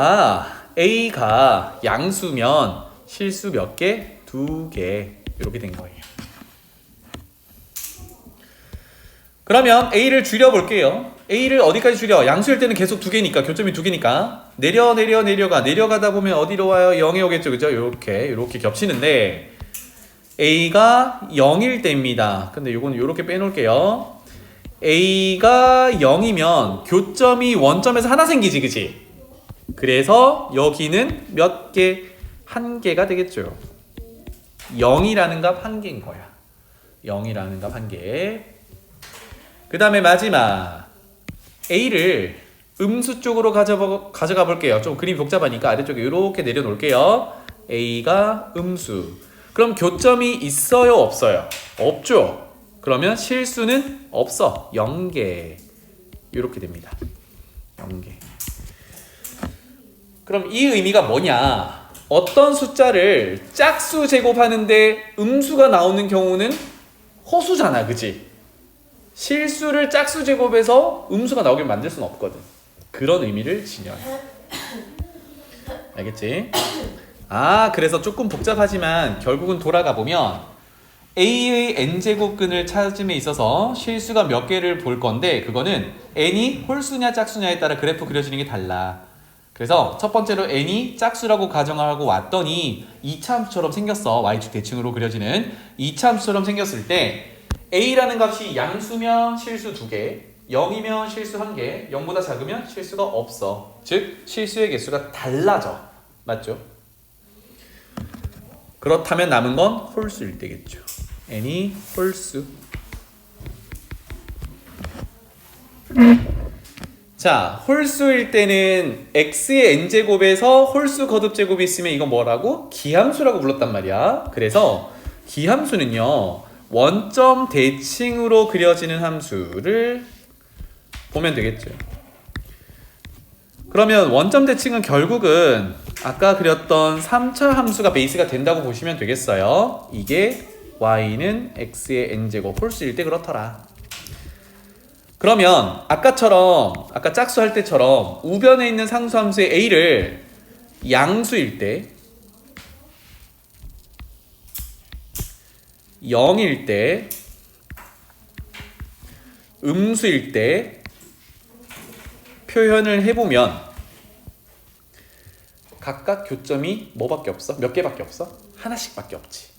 Speaker 1: a가 양수면 실수 몇 개? 2개. 이렇게 된 거예요. 그러면 a를 줄여볼게요. a를 어디까지 줄여? 양수일 때는 계속 2개니까, 교점이 2개니까 내려가다 보면 어디로 와요? 0에 오겠죠, 그죠? 이렇게 겹치는데 a가 0일 때입니다. 근데 요건 이렇게 빼놓을게요. a가 0이면 교점이 원점에서 하나 생기지, 그지? 그래서 여기는 몇 개? 1개가 되겠죠. 0이라는 값 1개인 거야. 0이라는 값 1개. 그 다음에 마지막 a를 음수 쪽으로 가져가 볼게요. 좀 그림이 복잡하니까 아래쪽에 이렇게 내려놓을게요. a가 음수. 그럼 교점이 있어요, 없어요? 없죠. 그러면 실수는 없어. 0개. 이렇게 됩니다. 0개. 그럼 이 의미가 뭐냐? 어떤 숫자를 짝수 제곱하는데 음수가 나오는 경우는 허수잖아, 그치? 실수를 짝수 제곱해서 음수가 나오게 만들 수는 없거든. 그런 의미를 지녀요. 알겠지? 그래서 조금 복잡하지만 결국은 돌아가 보면 a의 n제곱근을 찾음에 있어서 실수가 몇 개를 볼 건데 그거는 n이 홀수냐 짝수냐에 따라 그래프 그려지는 게 달라. 그래서 첫 번째로 n이 짝수라고 가정하고 왔더니 2차함수처럼 생겼어. y축 대칭으로 그려지는 2차함수처럼 생겼을 때 a라는 값이 양수면 실수 2개, 0이면 실수 1개, 0보다 작으면 실수가 없어. 즉 실수의 개수가 달라져. 맞죠? 그렇다면 남은 건 홀수일 때겠죠. n이 홀수. 자, 홀수일 때는 x의 n제곱에서 홀수 거듭제곱이 있으면 이건 뭐라고? 기함수라고 불렀단 말이야. 그래서 기함수는요, 원점 대칭으로 그려지는 함수를 보면 되겠죠. 그러면 원점 대칭은 결국은 아까 그렸던 3차 함수가 베이스가 된다고 보시면 되겠어요. 이게 y는 x의 n제곱 홀수일 때 그렇더라. 그러면 아까 짝수 할 때처럼 우변에 있는 상수함수의 a를 양수일 때 0일 때 음수일 때 표현을 해보면 각각 교점이 뭐밖에 없어? 몇 개밖에 없어? 하나씩밖에 없지.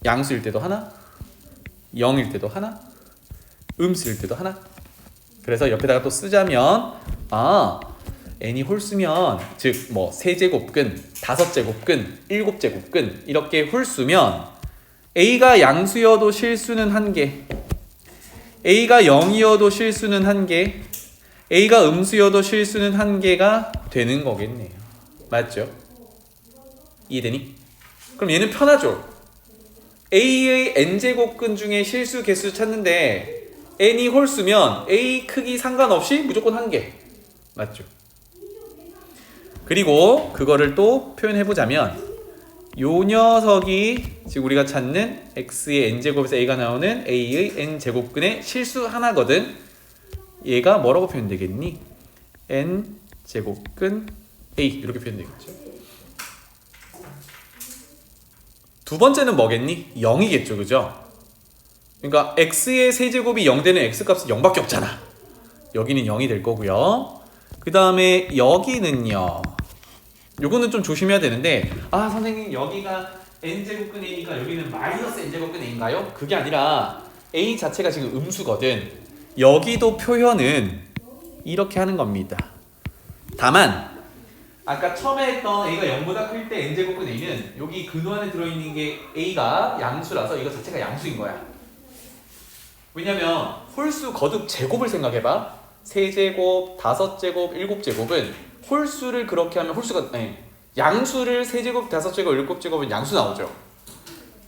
Speaker 1: 양수일 때도 하나, 0일 때도 하나, 음수일 때도 하나. 그래서 옆에다가 또 쓰자면 n이 홀수면 즉 뭐 3제곱근, 5제곱근, 7제곱근 이렇게 홀수면 a가 양수여도 실수는 1개, a가 0이어도 실수는 1개, a가 음수여도 실수는 1개가 되는 거겠네요. 맞죠? 이해되니? 그럼 얘는 편하죠? a의 n제곱근 중에 실수 개수 찾는데 n이 홀수면 a 크기 상관없이 무조건 1개. 맞죠? 그리고 그거를 또 표현해보자면 요 녀석이 지금 우리가 찾는 x의 n제곱에서 a가 나오는 a의 n제곱근의 실수 하나거든. 얘가 뭐라고 표현되겠니? n제곱근 a 이렇게 표현되겠죠. 두 번째는 뭐겠니? 0이겠죠, 그죠? 그러니까 x의 세제곱이 0 되는 x값은 0밖에 없잖아. 여기는 0이 될 거고요. 그 다음에 여기는요. 요거는 좀 조심해야 되는데, 아 선생님 여기가 n제곱근 a니까 여기는 마이너스 n제곱근 a인가요? 그게 아니라 a 자체가 지금 음수거든. 여기도 표현은 이렇게 하는 겁니다. 다만 아까 처음에 했던 a가 0보다 클 때 n제곱근 a는 여기 근호 안에 들어있는 게 a가 양수라서 이거 자체가 양수인 거야. 왜냐면 홀수 거듭 제곱을 생각해봐. 세제곱, 다섯제곱, 일곱제곱은 홀수를 그렇게 하면 홀수가 양수를 세제곱, 다섯제곱, 일곱제곱은 양수 나오죠.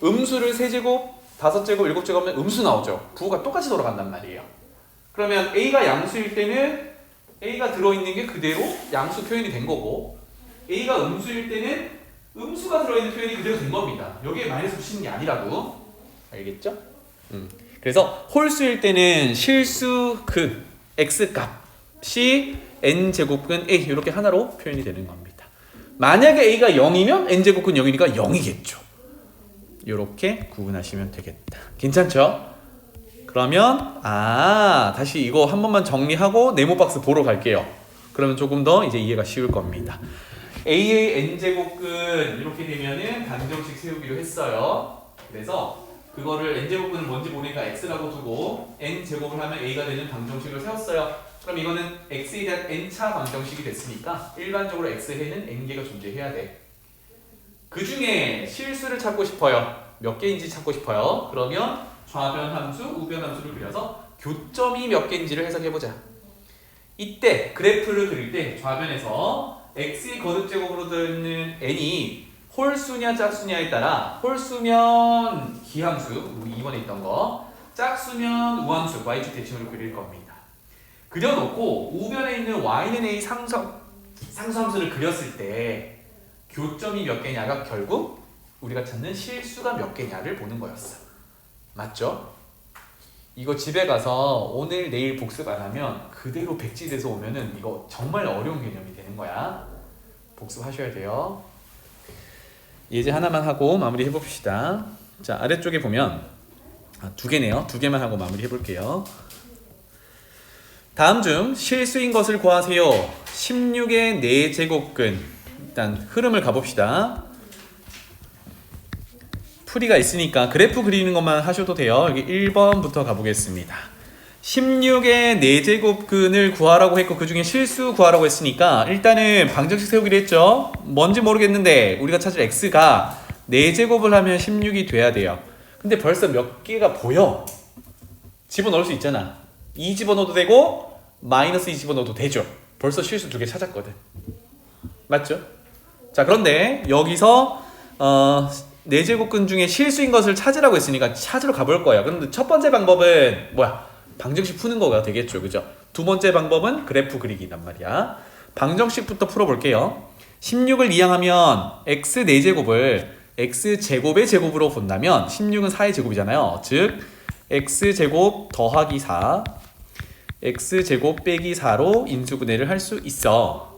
Speaker 1: 음수를 세제곱, 다섯제곱, 일곱제곱은 음수 나오죠. 부호가 똑같이 돌아간단 말이에요. 그러면 a가 양수일 때는 a가 들어있는 게 그대로 양수 표현이 된 거고, a가 음수일 때는 음수가 들어있는 표현이 그대로 된 겁니다. 여기에 마이너스 붙이는 게 아니라고. 알겠죠? 그래서 홀수일 때는 실수 그 x값이 n제곱근 a 이렇게 하나로 표현이 되는 겁니다. 만약에 a가 0이면 n제곱근 0이니까 0이겠죠. 이렇게 구분하시면 되겠다. 괜찮죠? 그러면 다시 이거 한 번만 정리하고 네모 박스 보러 갈게요. 그러면 조금 더 이제 이해가 쉬울 겁니다. a의 n제곱근 이렇게 되면은 방정식 세우기로 했어요. 그래서 그거를 n제곱근을 뭔지 모르니까 x라고 두고 n제곱을 하면 a가 되는 방정식을 세웠어요. 그럼 이거는 x에 대한 n차 방정식이 됐으니까 일반적으로 x에는 n개가 존재해야 돼. 그 중에 실수를 찾고 싶어요. 몇 개인지 찾고 싶어요. 그러면 좌변 함수, 우변 함수를 그려서 교점이 몇 개인지를 해석해보자. 이때 그래프를 그릴 때 좌변에서 x의 거듭제곱으로 들어있는 n이 홀수냐 짝수냐에 따라 홀수면 기함수, 우리 2번에 있던 거, 짝수면 우함수, y축 대칭으로 그릴 겁니다. 그려놓고 우변에 있는 y는 a 상수함수를 그렸을 때 교점이 몇 개냐가 결국 우리가 찾는 실수가 몇 개냐를 보는 거였어. 맞죠? 이거 집에 가서 오늘 내일 복습 안 하면 그대로 백지돼서 오면은 이거 정말 어려운 개념이 되는 거야. 복습하셔야 돼요. 예제 하나만 하고 마무리 해봅시다. 자, 아래쪽에 보면 두 개네요. 두 개만 하고 마무리 해볼게요. 다음 중 실수인 것을 구하세요. 16의 4제곱근. 일단 흐름을 가봅시다. 풀이가 있으니까 그래프 그리는 것만 하셔도 돼요. 여기 1번부터 가보겠습니다. 16의 4제곱근을 구하라고 했고 그 중에 실수 구하라고 했으니까 일단은 방정식 세우기로 했죠. 뭔지 모르겠는데 우리가 찾을 x가 4제곱을 하면 16이 돼야 돼요. 근데 벌써 몇 개가 보여. 집어넣을 수 있잖아. 2 집어넣어도 되고 마이너스 2 집어넣어도 되죠. 벌써 실수 2개 찾았거든. 맞죠? 자, 그런데 여기서 4제곱근 중에 실수인 것을 찾으라고 했으니까 찾으러 가볼 거예요. 그런데 첫 번째 방법은 뭐야? 방정식 푸는 거가 되겠죠. 그죠? 두 번째 방법은 그래프 그리기란 말이야. 방정식부터 풀어볼게요. 16을 이항하면 x 4제곱을 x제곱의 제곱으로 본다면 16은 4의 제곱이잖아요. 즉 x제곱 더하기 4 x제곱 빼기 4로 인수분해를 할 수 있어.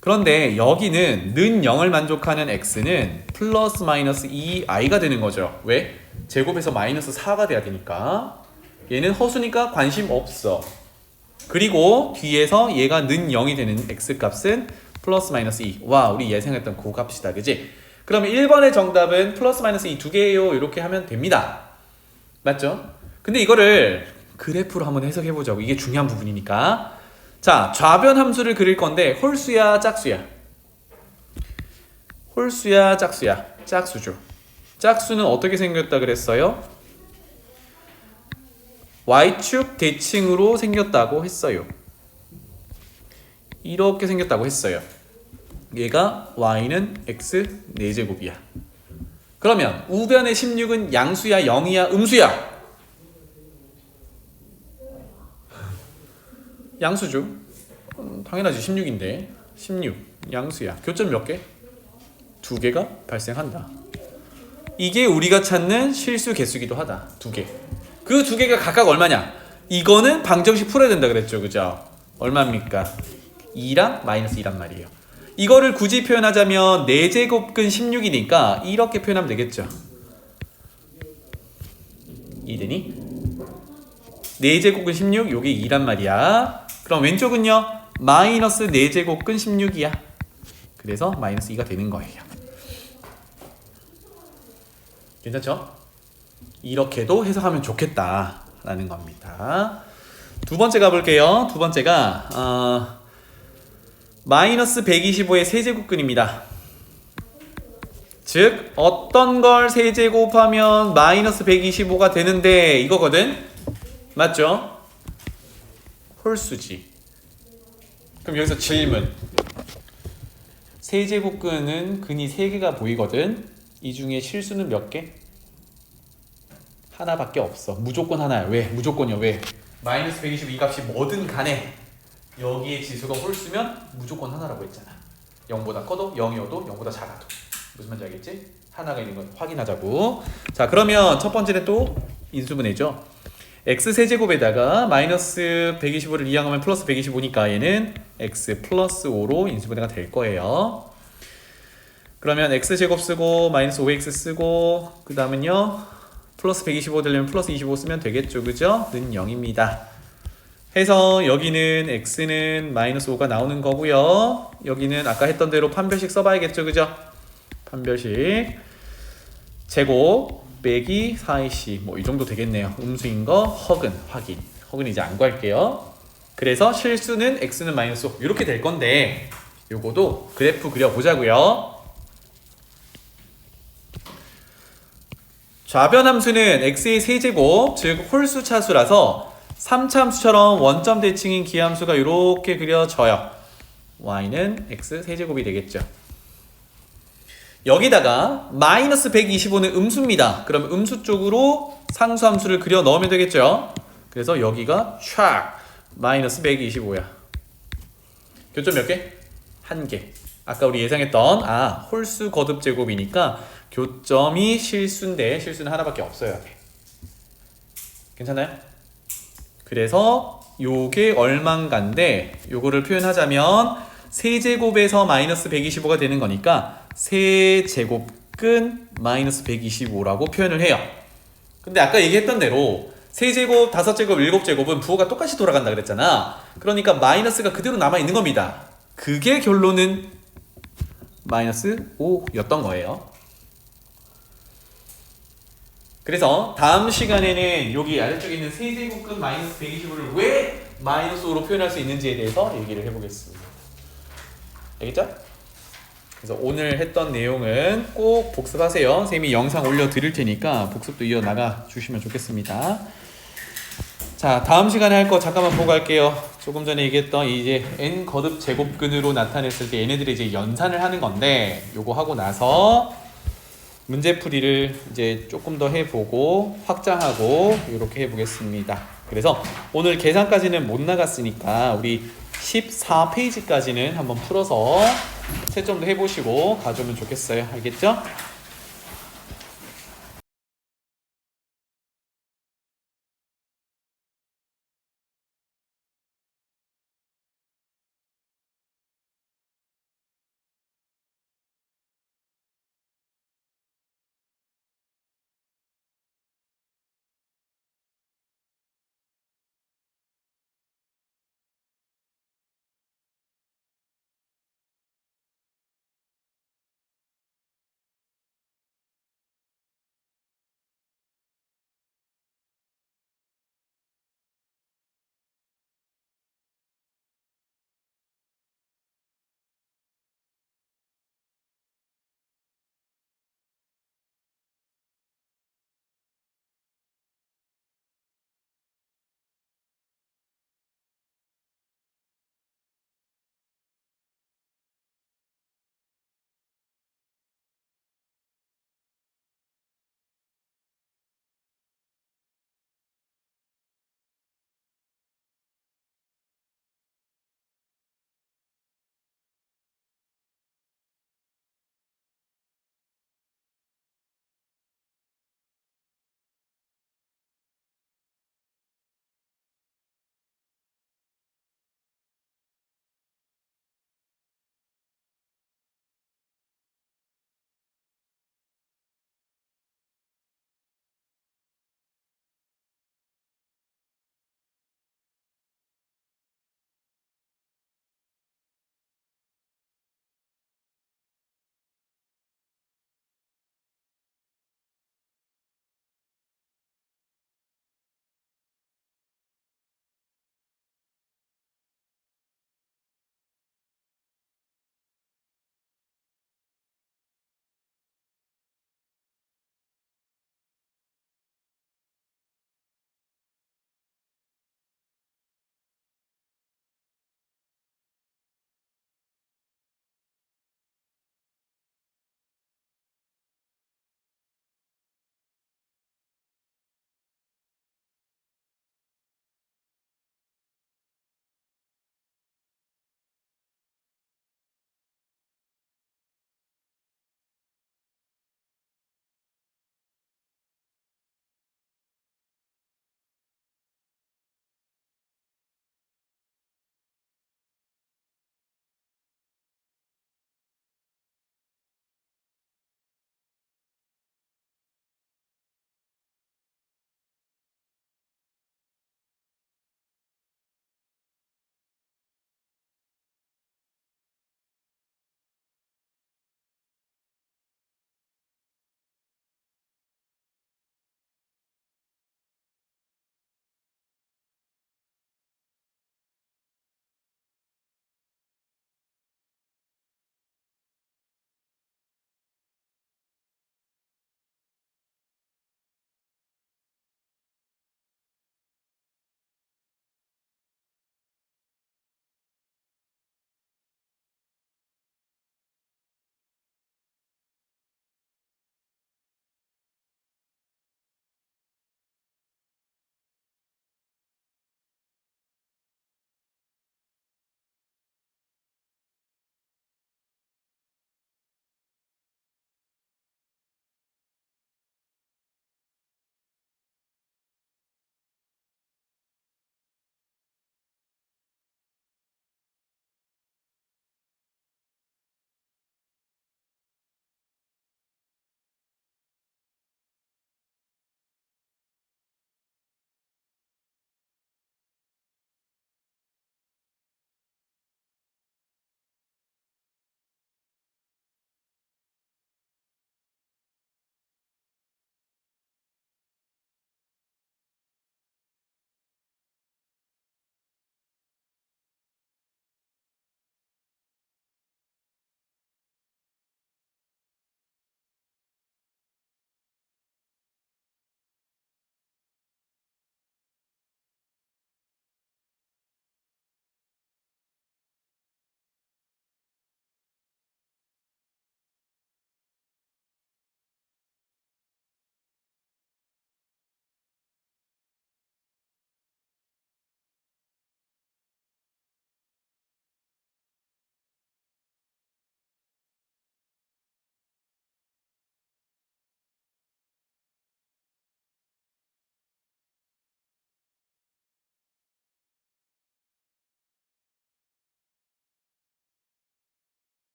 Speaker 1: 그런데 여기는 는 0을 만족하는 x는 플러스 마이너스 2i가 되는 거죠. 왜? 제곱에서 마이너스 4가 돼야 되니까. 얘는 허수니까 관심 없어. 그리고 뒤에서 얘가 는 0이 되는 x값은 플러스 마이너스 2. 와, 우리 예상했던 그 값이다. 그지? 그러면 1번의 정답은 플러스 마이너스 2 두 개예요. 이렇게 하면 됩니다. 맞죠? 근데 이거를 그래프로 한번 해석해보자고. 이게 중요한 부분이니까. 자, 좌변 함수를 그릴 건데 홀수야 짝수야? 홀수야 짝수야? 짝수죠. 짝수는 어떻게 생겼다 그랬어요? y축 대칭으로 생겼다고 했어요. 이렇게 생겼다고 했어요. 얘가 y는 x 4제곱이야. 그러면 우변의 16은 양수야 영이야 음수야? 양수죠. 당연하지. 16인데 16 양수야. 교점 몇 개? 2개가 발생한다. 이게 우리가 찾는 실수 개수기도 하다. 2개. 그 2개가 각각 얼마냐? 이거는 방정식 풀어야 된다 그랬죠. 그죠? 얼마입니까? 2랑 마이너스 2란 말이에요. 이거를 굳이 표현하자면 4제곱근 16이니까 이렇게 표현하면 되겠죠. 이되니? 4제곱근 16, 요게 2란 말이야. 그럼 왼쪽은요? 마이너스 4제곱근 16이야. 그래서 마이너스 2가 되는 거예요. 괜찮죠? 이렇게도 해석하면 좋겠다라는 겁니다. 두 번째 가볼게요. 두 번째가 마이너스 125의 세제곱근입니다. 즉 어떤 걸 세제곱하면 마이너스 125가 되는데 이거거든? 맞죠? 홀수지. 그럼 여기서 질문. 세제곱근은 근이 3개가 보이거든? 이 중에 실수는 몇 개? 하나밖에 없어. 무조건 하나야. 왜? 무조건이야. 왜? 마이너스 125 이 값이 뭐든 간에 여기에 지수가 홀수면 무조건 하나라고 했잖아. 0보다 커도 0이어도 0보다 작아도. 무슨 말인지 알겠지? 하나가 있는 건 확인하자고. 자, 그러면 첫 번째는 또 인수분해죠. x세제곱에다가 마이너스 125를 이항하면 플러스 125니까 얘는 x 플러스 5로 인수분해가 될 거예요. 그러면 x제곱 쓰고 마이너스 5x 쓰고 그 다음은요 플러스 125 되려면 플러스 25 쓰면 되겠죠. 그죠? 는 0입니다. 해서 여기는 x는 마이너스 5가 나오는 거고요. 여기는 아까 했던 대로 판별식 써봐야겠죠. 그죠? 판별식 제곱 빼기 4ac 뭐 이 정도 되겠네요. 음수인 거 허근 확인. 허근 이제 안 구할게요. 그래서 실수는 x는 마이너스 5 이렇게 될 건데 요거도 그래프 그려보자고요. 좌변함수는 x의 세제곱 즉 홀수 차수라서 3차함수처럼 원점 대칭인 기함수가 이렇게 그려져요. y는 x 세제곱이 되겠죠. 여기다가 마이너스 125는 음수입니다. 그럼 음수 쪽으로 상수함수를 그려 넣으면 되겠죠. 그래서 여기가 촥 마이너스 125야. 교점 몇 개? 1개. 아까 우리 예상했던 홀수 거듭 제곱이니까 교점이 실수인데 실수는 하나밖에 없어야 돼. 괜찮아요? 그래서 요게 얼만가인데 요거를 표현하자면 세제곱에서 마이너스 125가 되는 거니까 세제곱근 마이너스 125라고 표현을 해요. 근데 아까 얘기했던 대로 세제곱, 5제곱, 7제곱은 부호가 똑같이 돌아간다 그랬잖아. 그러니까 마이너스가 그대로 남아있는 겁니다. 그게 결론은 마이너스 5였던 거예요. 그래서 다음 시간에는 여기 아래쪽에 있는 세제곱근 마이너스 125를 왜 마이너스 5로 표현할 수 있는지에 대해서 얘기를 해보겠습니다. 알겠죠? 그래서 오늘 했던 내용은 꼭 복습하세요. 선생님이 영상 올려드릴 테니까 복습도 이어나가 주시면 좋겠습니다. 자, 다음 시간에 할 거 잠깐만 보고 갈게요. 조금 전에 얘기했던 이제 n 거듭 제곱근으로 나타냈을 때 얘네들이 이제 연산을 하는 건데 요거 하고 나서 문제풀이를 이제 조금 더 해보고 확장하고 이렇게 해보겠습니다. 그래서 오늘 계산까지는 못 나갔으니까 우리 14페이지까지는 한번 풀어서 채점도 해보시고 가져오면 좋겠어요. 알겠죠?